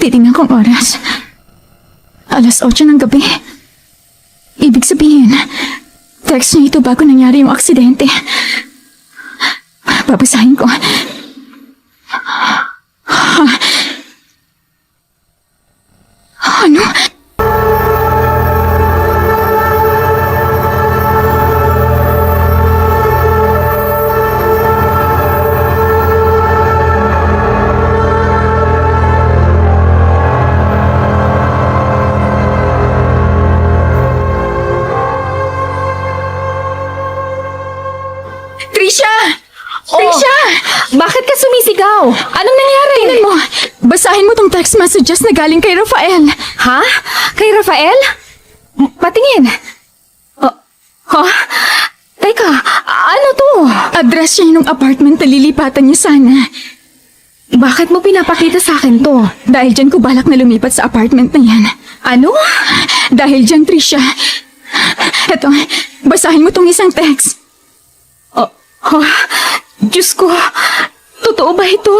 Titingnan kong oras. 8:00 ng gabi. Ibig sabihin, text niya ito bago nangyari yung aksidente. Babasahin ko. Ano? Trisha! Trisha! Bakit ka sumisigaw? Anong nangyari? Tingnan mo! Basahin mo tong text messages na galing kay Rafael. Ha? Kay Rafael? Patingin. Teka, ano to? Address niya yung apartment na lilipatan niya sana. Bakit mo pinapakita sa akin to? Dahil dyan ko balak na lumipat sa apartment na yan. Ano? Dahil dyan, Trisha. Eto, basahin mo tong isang text. Diyos ko, totoo ba ito?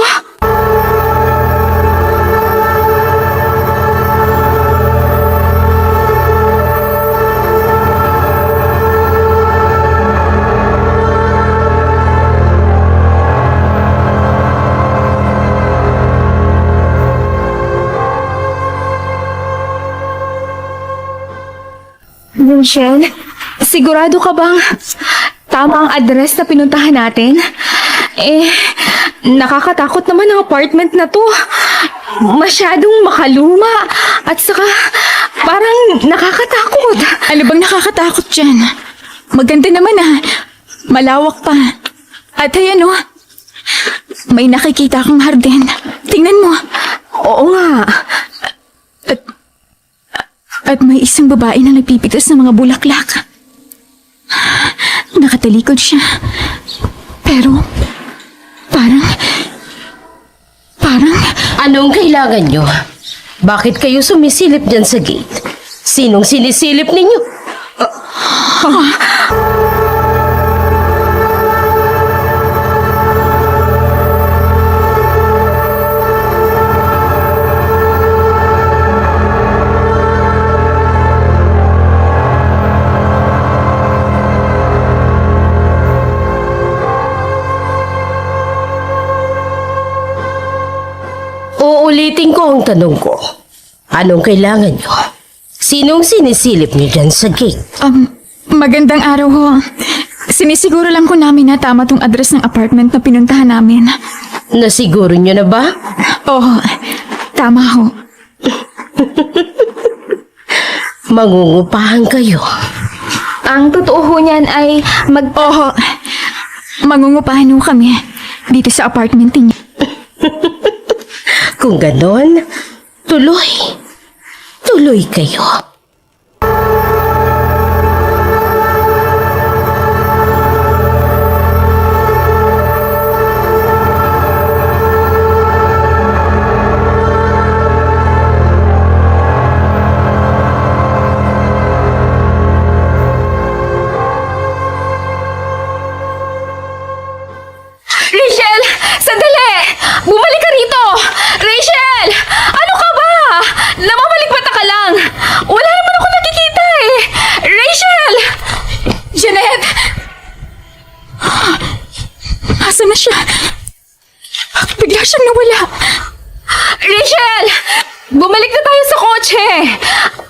Rachel, sigurado ka bang tama ang address na pinuntahan natin? Nakakatakot naman ang apartment na to. Masyadong makaluma at saka parang nakakatakot. Ano bang nakakatakot dyan? Maganda naman malawak pa. At ayan may nakikita kang hardin. Tingnan mo. Oo nga. At may isang babae na nagpipitas ng mga bulaklak. Nakatalikod siya. Pero, parang... Anong kailangan nyo? Bakit kayo sumisilip dyan sa gate? Sinong sinisilip ninyo? Uulitin ko ang tanong ko. Anong kailangan nyo? Sinong sinisilip nyo dyan sa gate? Magandang araw ho. Sinisiguro lang ko namin na tama tong address ng apartment na pinuntahan namin. Nasiguro nyo na ba? Oo, tama ho. Mangungupahan kayo. Ang totoo ho niyan ay Oo, mangungupahan ho kami dito sa apartment niyo. Kung ganon, tuloy. Tuloy kayo. Rachel! Sandali! Bumalik ka rito! Rachel! Ano ka ba? Namamaligpata ka lang! Wala naman ako nakikita eh! Rachel! Jeanette! Asa na siya? Bakit bigla siyang nawala? Rachel! Bumalik na tayo sa kotse!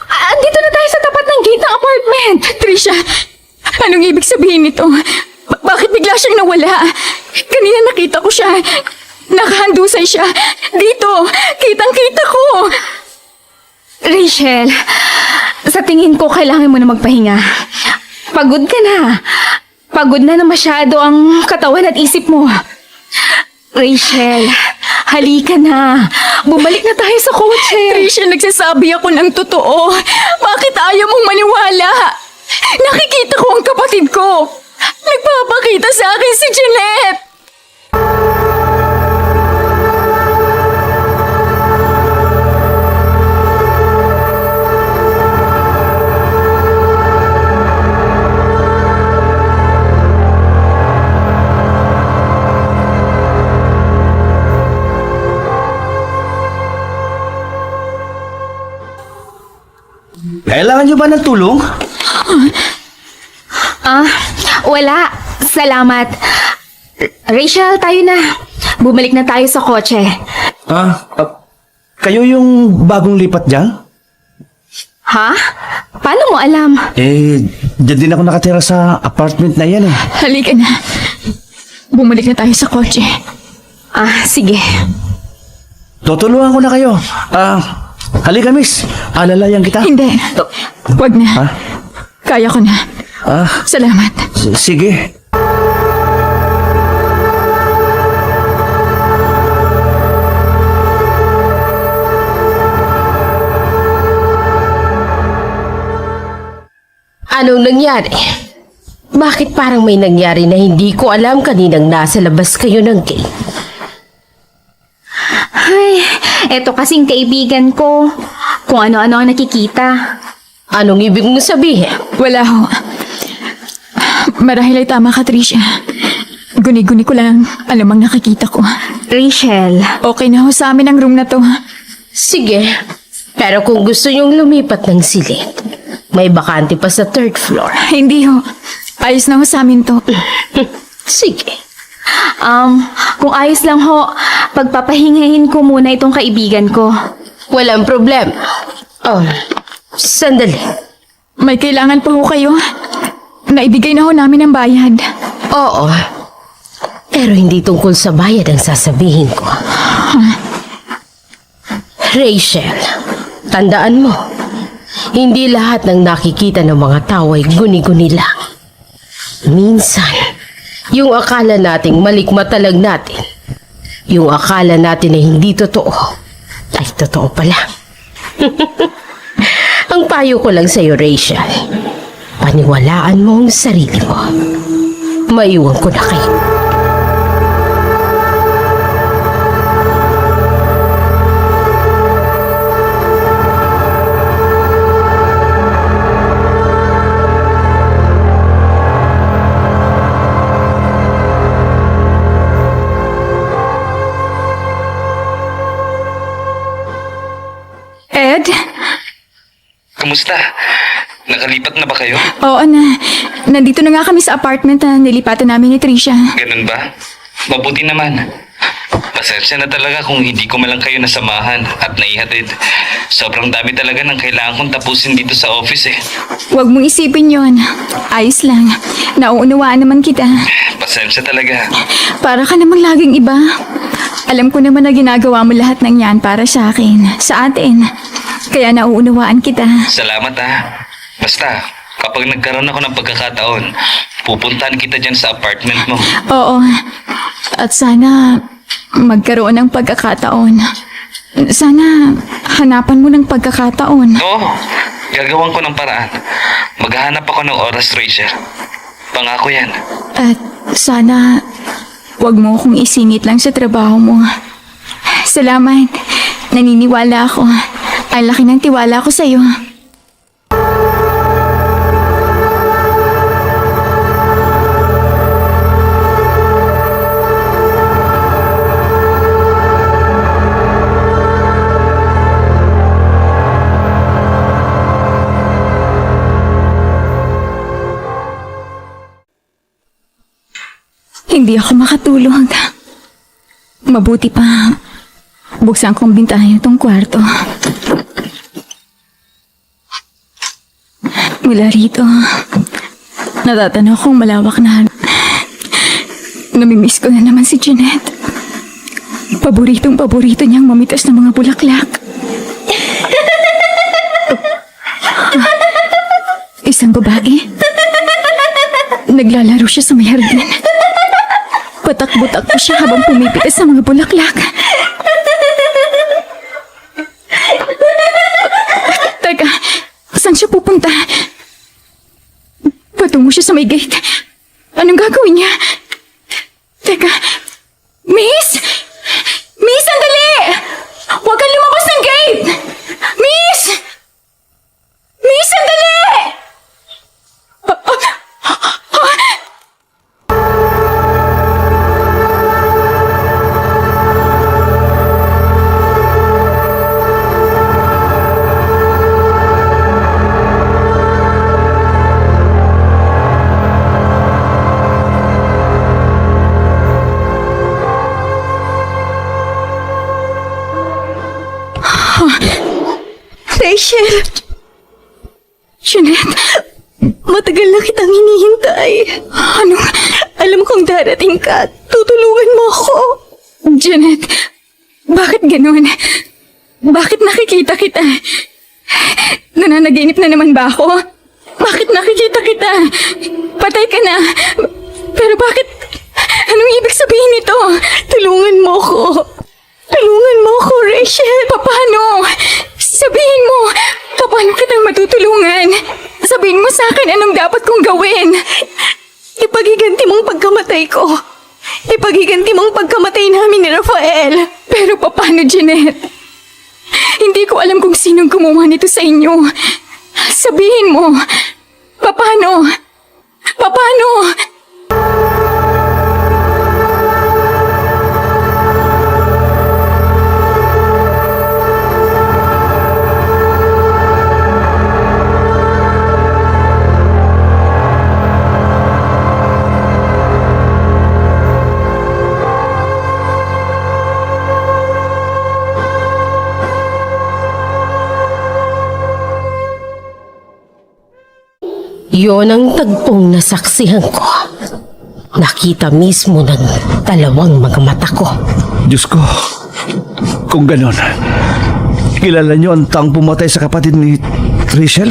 Andito na tayo sa tapat ng gate ng apartment! Trisha, anong ibig sabihin nito? Bakit bigla siyang nawala? Kanina nakita ko siya. Nakahandusay siya. Dito, kitang-kita ko. Rachel, sa tingin ko kailangan mo na magpahinga. Pagod ka na. Pagod na masyado ang katawan at isip mo. Rachel, halika na. Bumalik na tayo sa kotse. Trisha, nagsasabi ako ng totoo. Bakit ayaw mong maniwala? Nakikita ko ang kapatid ko. Nagpapakita sa akin si Jeanette. Kailangan nyo ba ng tulong? Wala. Salamat. Rachel, tayo na. Bumalik na tayo sa kotse. Kayo yung bagong lipat dyan? Ha? Paano mo alam? Diyan din ako nakatira sa apartment na yan eh. Halika na. Bumalik na tayo sa kotse. Sige. Tutulungan ko na kayo. Halika miss, alalayan kita. Hindi. Wag na. Ha? Kaya ko na. Salamat. Sige. Anong nangyari? Bakit parang may nangyari na hindi ko alam kaninang nasa labas kayo ng gate? Ay, eto kasing kaibigan ko. Kung ano-ano ang nakikita. Anong ibig mong sabihin? Wala ho. Marahil ay tama ka, Tricia. Guni-guni ko lang alamang nakikita ko. Rachel. Okay na ho sa amin ang room na to. Sige, pero kung gusto niyong lumipat ng silid, may bakante pa sa 3rd floor. Hindi ho. Ayos na ho sa amin to. Sige. Kung ayos lang ho, pagpapahingahin ko muna itong kaibigan ko. Walang problema. Sandali. May kailangan pa ho kayo. Naibigay na ho namin ang bayad. Oo. Pero hindi tungkol sa bayad ang sasabihin ko. Rachel, tandaan mo, hindi lahat ng nakikita ng mga tao ay guni-guni lang. Minsan, yung akala nating malikmatalag natin, yung akala natin na hindi totoo, ay totoo pala. Ang payo ko lang sa'yo, Rachel, paniwalaan mo ang sarili mo. Maiwan ko na kayo. Ed? Kamusta? Nakalipat na ba kayo? Oo na. Nandito na nga kami sa apartment na nilipatan namin ni Tricia. Ganun ba? Mabuti naman. Pasensya na talaga kung hindi ko malang kayo nasamahan at naihatid. Sobrang dami talaga ng kailangan kong tapusin dito sa office eh. Huwag mong isipin yon. Ayos lang. Nauunawaan naman kita. Pasensya talaga. Para ka namang laging iba. Alam ko naman na ginagawa mo lahat ng yan para sa akin, sa atin. Kaya nauunawaan kita. Salamat ah. Basta, kapag nagkaroon ako ng pagkakataon, pupuntahan kita dyan sa apartment mo. Oo. At sana magkaroon ng pagkakataon. Sana hanapan mo ng pagkakataon. Oo, gagawan ko ng paraan. Maghahanap ako ng oras, Rachel. Pangako yan. At sana wag mo akong isingit lang sa trabaho mo. Salamat. Naniniwala ako. Ang laki ng tiwala ko sa'yo. Hindi ako makatulog. Mabuti pa, buksan kong bintahan itong kwarto. Mula rito, natatanaw kong malawak na namimiss ko na naman si Jeanette. Paboritong-paborito niyang mamitas ng mga bulaklak. Isang babae. Naglalaro siya sa may hardin. Patak-butak ko siya habang pumipitas sa mga bulaklak. Teka, saan siya pupunta? Patungo siya sa may gate. Anong gagawin niya? Teka, Miss! Miss, sandali! Huwag kang lumabas ng gate! Miss! Miss, sandali! Rachel! Jeanette, matagal na kitang hinihintay. Ano? Alam kong darating ka. Tutulungan mo ako. Jeanette, bakit ganun? Bakit nakikita kita? Nananaginip na naman ba ako? Bakit nakikita kita? Patay ka na. Pero bakit? Anong ibig sabihin nito? Tulungan mo ako. Tulungan mo ako, Rachel. Paano? Sabihin mo, paano kitang matutulungan? Sabihin mo sa akin anong dapat kong gawin. Ipagiganti mong pagkamatay ko. Ipagiganti mong pagkamatay namin ni Rafael. Pero paano, Jeanette? Hindi ko alam kung sinong gumawa nito sa inyo. Sabihin mo, paano? Paano? Yon ang tagpong nasaksihan ko. Nakita mismo ng dalawang mga mata ko. Diyos ko, kung ganon, kilala niyo ang taong pumatay sa kapatid ni Rachel?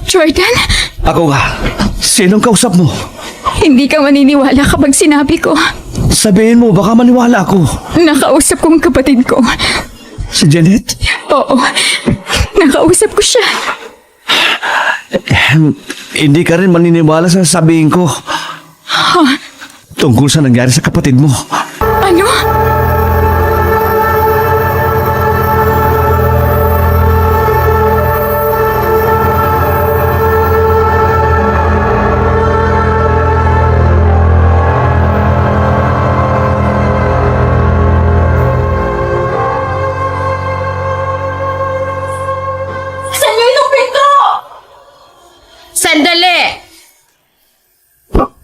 Jordan, Ako nga. Sinong kausap mo? hindi ka maniniwala kapag sinabi ko. Sabihin mo, baka maniwala ako. Nakausap ko ang kapatid ko. Si Janet? Oo, nakausap ko siya. Hindi ka rin maniniwala sa sabihin ko. Tungkol sa nangyari sa kapatid mo. Ano? Sandali!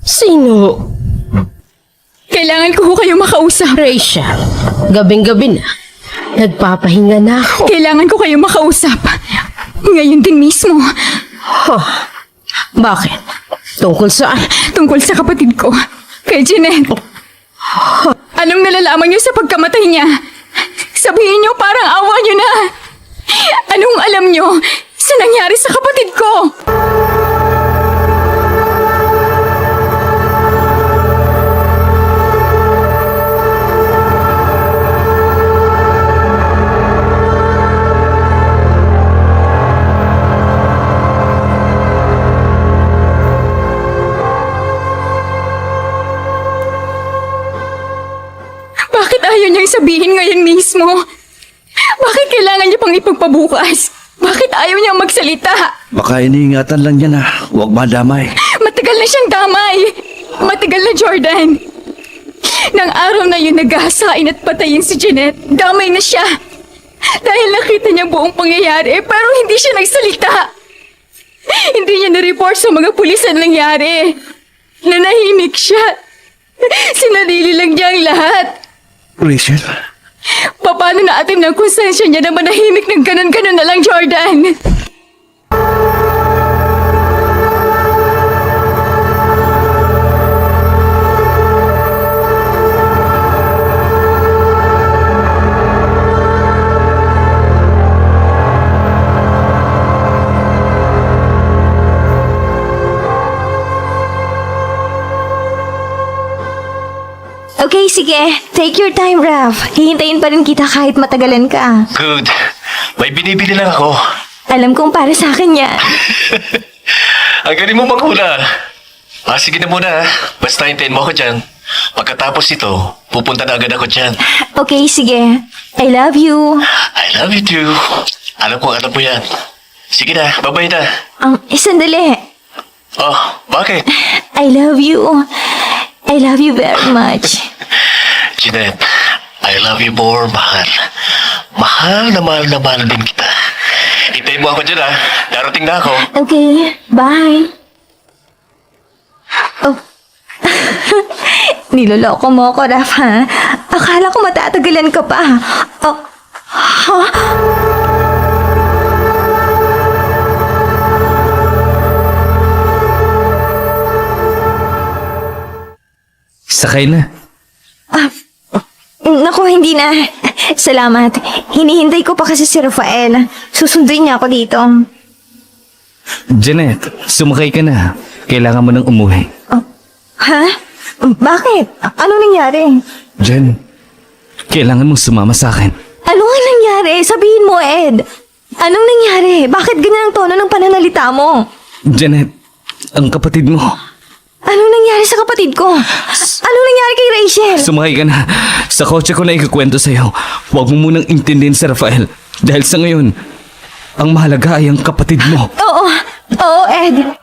Sino? Kailangan ko kayo makausap. Rachel, gabing-gabi na. Nagpapahinga na ako. Kailangan ko kayo makausap. Ngayon din mismo. Bakit? Tungkol saan? Tungkol sa kapatid ko. Kay Jeanette. Anong nalalaman niyo sa pagkamatay niya? Sabihin niyo parang awa niyo na. Anong alam niyo sa nangyari sa kapatid ko? Bakit ayaw niyang sabihin ngayon mismo? Bakit kailangan niya pang ipagpabukas? Bakit ayaw niyang magsalita? Baka iniingatan lang niya na huwag madamay. Matagal na siyang damay. Matagal na, Jordan. Nang araw na yun naghahasain at patayin si Jeanette, damay na siya. Dahil nakita niya buong pangyayari pero hindi siya nagsalita. Hindi niya na-report sa mga pulis ang nangyari. Nanahimik siya. Sinarili lang niya ang lahat. Rachel, Paano naatim ng konsensya niya na manahimik ng ganon-ganon na lang, Jordan? Okay, sige. Take your time, Raph. Hihintayin pa rin kita kahit matagalan ka. Good. May binibili lang ako. Alam kong para sa akin yan. Ang galing mo maghula. Sige na muna. Basta hintayin mo ako dyan. Pagkatapos ito, pupunta na agad ako dyan. Okay, sige. I love you. I love you too. Alam mo yan. Sige na, bye-bye na. Sandali. Oh, bakit? I love you. I love you very much. Jeanette, I love you more, mahal. Mahal na mahal din kita. Hintayin mo ako dyan, ha? Darating na ako. Okay, bye. Oh. Niloloko mo ako, Raph, ha? Akala ko matatagalan ka pa. Oh. Ha? Sakay na. Naku, hindi na. Salamat. Hinihintay ko pa kasi si Rafael. Susunduin niya ako dito. Janet, sumakay ka na. Kailangan mo nang umuwi. Ha? Bakit? Ano nangyari? Jen, kailangan mong sumama sa akin. Ano nga nangyari? Sabihin mo, Ed. Anong nangyari? Bakit ganyan ang tono ng pananalita mo? Janet, ang kapatid mo. Anong nangyari sa kapatid ko? Anong nangyari kay Rachel? Sumakay ka na. Sa kotse ko na ikukwento sa'yo. Huwag mo munang intindihin si Rafael. Dahil sa ngayon, ang mahalaga ay ang kapatid mo. Oo, Ed.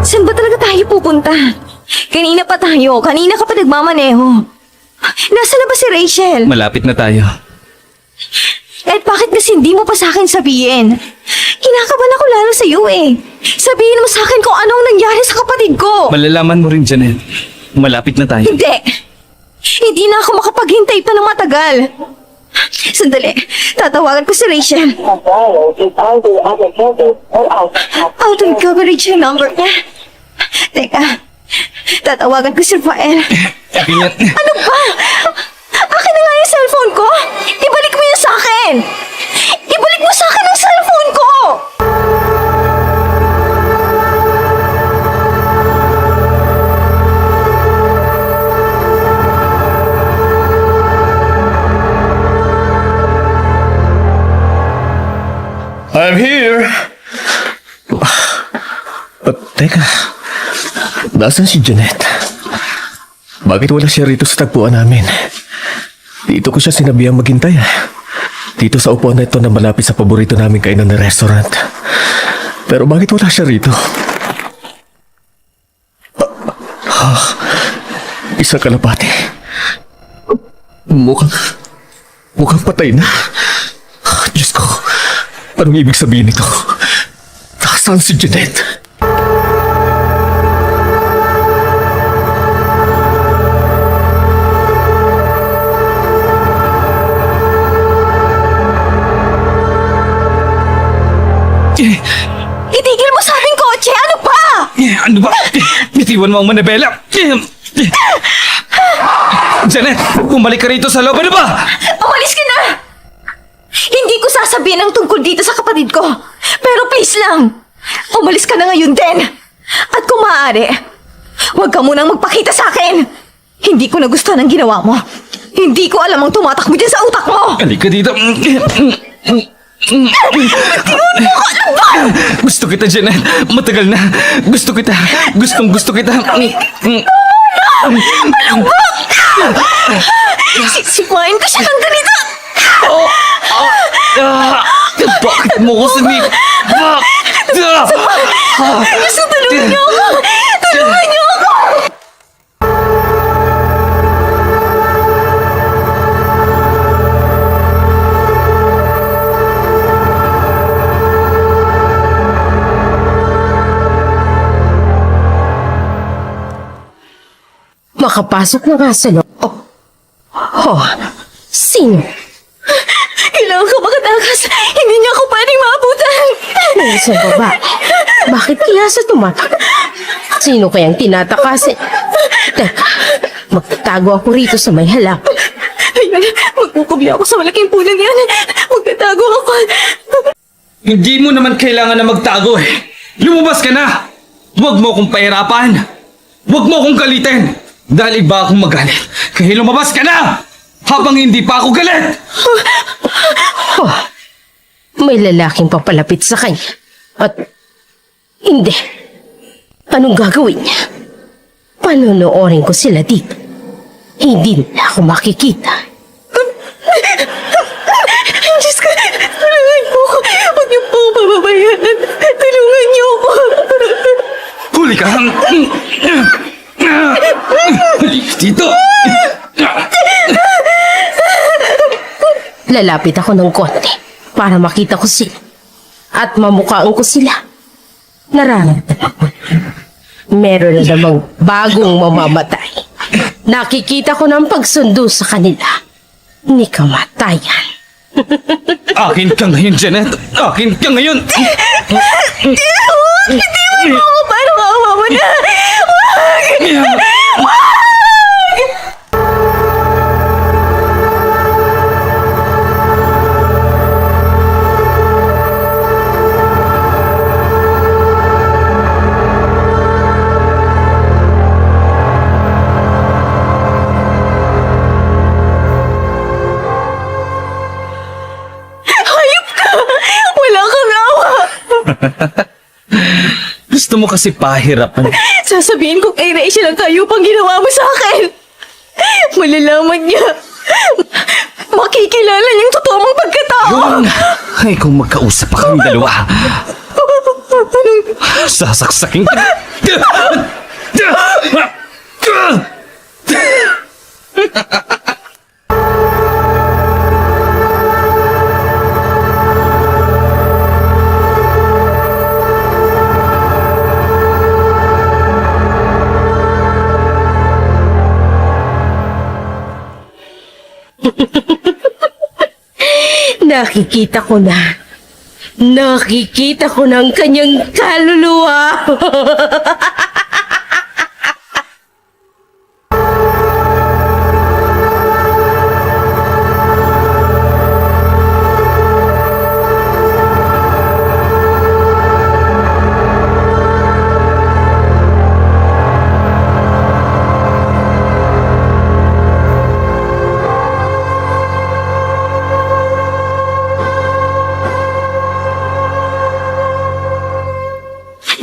Saan ba talaga tayo pupunta? Kanina ka pa nagmamaneho. Nasaan na ba si Rachel? Malapit na tayo. At bakit kasi hindi mo pa sa akin sabihin? Kinakabahan ako lalo sa iyo eh. Sabihin mo sa akin kung anong nangyari sa kapatid ko. Malalaman mo rin, Janet. Malapit na tayo. Hindi. Hindi na ako makapaghintay pa ng matagal. Sandali. Tatawagan ko si Rachel. Out of coverage yung number niya. Teka. Tatawagan ko si Rafael. Ano ba? Akin na nga yung cellphone ko. Ibalik mo yun sa akin. Ibalik mo sa akin ang cellphone ko. I'm here! Teka, nasaan si Janet? Bakit wala siya rito sa tagpuan namin? Dito ko siya sinabihang maghintay. Dito sa upuan na ito na malapit sa paborito namin kainan na restaurant. Pero bakit wala siya rito? Isang kalapati. Mukhang patay na. Diyos ko, anong ibig sabihin nito? Nasaan si Janet? Itigil mo sa aking kotse! Ano ba? Ano ba? Bitiwan mo ang manabela! Janet, bumalik ka rito sa loob. Ano ba? Umalis ka na! Hindi ko sasabihin ang tungkol dito sa kapatid ko. Pero please lang, umalis ka na ngayon din. At kung maaari, huwag ka munang magpakita sa akin. Hindi ko nagustuhan ang ginawa mo. Hindi ko alam ang tumatakbo dyan sa utak mo. Halika dito. Bitiwan mo ka na ba? Gusto kita, Janet. Matagal na. Gusto kita. Gusto kita. Sisipain ko siya ng ganito. Bakit mo ko sinip? Gusto tulungan niyo ako. Tulungan niyo ako. Makapasok na nga sa loob. Sino? Kailangan ko makatakas. Hindi niya ako pwedeng maabutan. May isang babae. Bakit kaya sa tumatak? Sino kayang tinatakasin? Teka, magtatago ako rito sa may halap. Ayun, magkukubli ako sa malaking pulang yan. Magtatago ako. Hindi mo naman kailangan na magtago eh. Lumabas ka na. Huwag mo akong pahirapan. Huwag mo akong galitin. Dahil iba akong magalit. Kaya lumabas ka na! Habang hindi pa ako galit! May lalaking papalapit sa kanya. At hindi. Anong gagawin niya? Panonoorin ko sila dito. Hindi nila ako makikita. Diyos ko, tulungan niyo ako. Huwag niyo po pababayaan. Tulungan niyo ako. Huli ka! Halika dito! Lalapit ako ng konti para makita ko sila at mamukhaan ko sila. Nararamdaman ko. Meron na namang bagong mamamatay. Nakikita ko ng pagsundo sa kanila ni kamatayan. Akin ka ngayon, Janet! Akin ka ngayon! Hindi mo ako. Paano kawawa mo na? Hayop ka! Wala kang awa! Gusto mo kasi pahirapan. Sasabihin ko kay Rachel ang kayupang ginawa mo sa akin. Malalaman niya. Makikilala niyang totoo mong pagkatao. Ay, kung magkausap pa kami dalawa. Sasaksakin ka. Nakikita ko na. Nakikita ko na ang kanyang kaluluwa.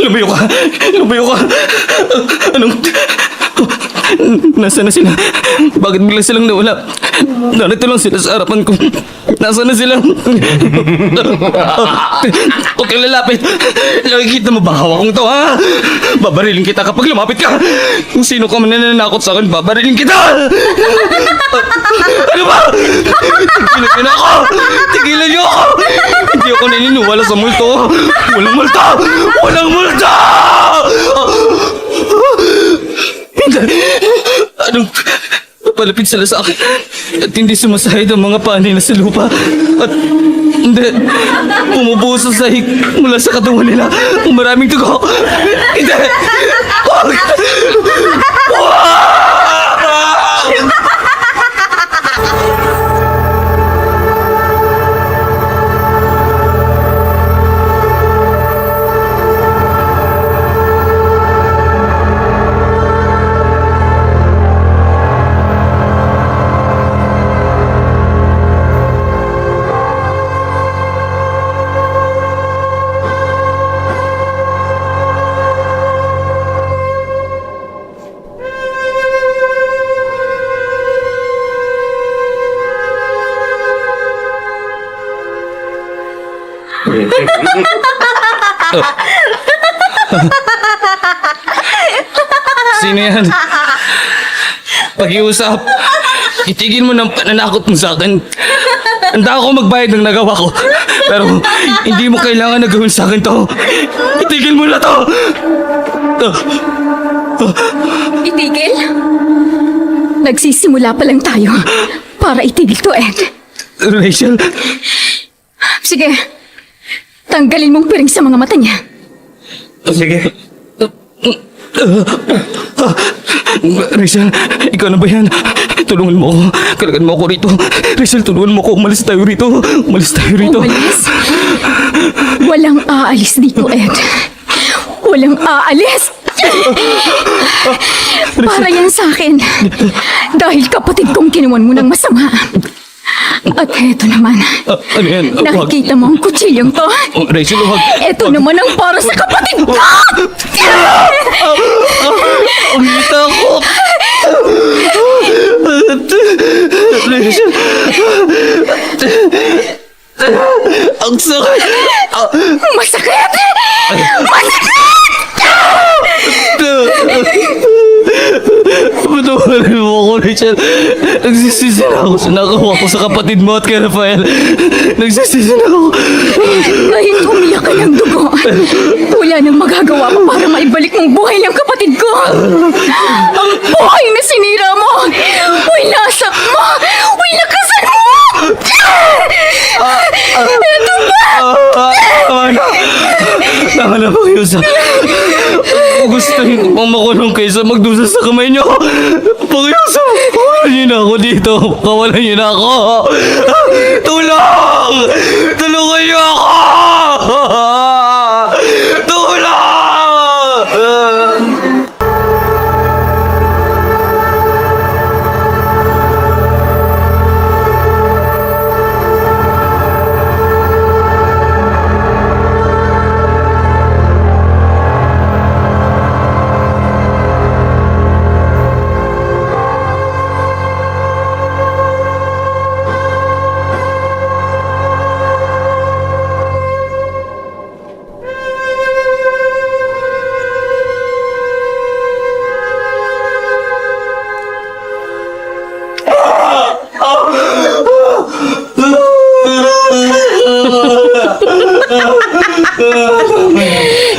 Lumayo ka! Lumayo ka! Anong... Nasaan na sila? Bakit bigla silang nawala? Narito lang sila sa harapan ko. Nasaan na sila? Huwag kang lalapit. Nakikita mo ba hawak kong to, ha? Babarilin kita kapag lumapit ka. Kung sino ka man nananakot sa akin, babarilin kita! Ano ba? Tigilan niyo na ako! Tigilan niyo ako! Hindi ako naniniwala sa multo. Walang multo! Walang multo! Anong palapit sila sa akin at hindi sumasahid ang mga panay na sa lupa at hindi bumubuhos ang sahig mula sa katawan nila ang maraming dugo. Hindi! Huwag! Sino yan? Pag-iusap. Itigil mo ng pananakot mo sa akin. Handa ako magbayad ng nagawa ko. Pero hindi mo kailangan na gawin sa akin to. Itigil mo na to! Itigil? Nagsisimula pa lang tayo para itigil to, Ed. Rachel, Sige, tanggalin mong piring sa mga mata niya. sige. Rachel, ikaw na ba yan? Tulungan mo ako. Kalagan mo ako rito. Rachel, tulungan mo ako. Umalis tayo rito. Umalis tayo rito. Umalis? Walang aalis dito, Ed. Walang aalis! Para yan sa akin. Dahil kapatid kong kinuwan mo ng masama. At eto naman. Ano yan? Huwag. Nakikita mo ang kutsilyong to? Oh, Rachel, huwag. Eto naman ang para sa kapatid ko! Ang takot! Rachel! Ang sakit! Masakit! Masakit! Patawarin mo ako, Rachel. Nagsisisi na ako sa nakawa ko sa kapatid mo at kay Rafael. Nagsisisi na ako. Kahit umiyak ka ng dugo, wala nang magagawa pa para maibalik mong buhay ng kapatid ko. Ang buhay na sinira mo, winasak mo, winakasan mo! Ito ba? Tama na. Tama na, Pakiusap. Gustuhin ko pang makulong kaysa magdusa sa kamay niyo. Pakiusap, kawalan niyo na ako dito. Kawalan niyo na ako. Tulong! Tulungan niyo ako! Tulong!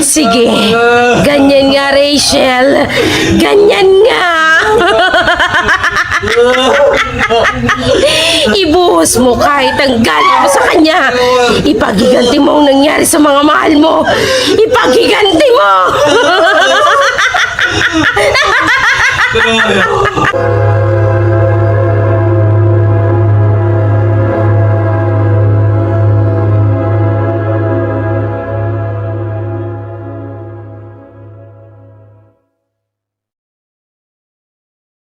Sige, ganyan nga, Rachel. Ganyan nga. Ibuhos Ibuhos mo kahit ang galit mo sa kanya. Ipagiganti mo ang nangyari sa mga mahal mo. Ipagiganti mo!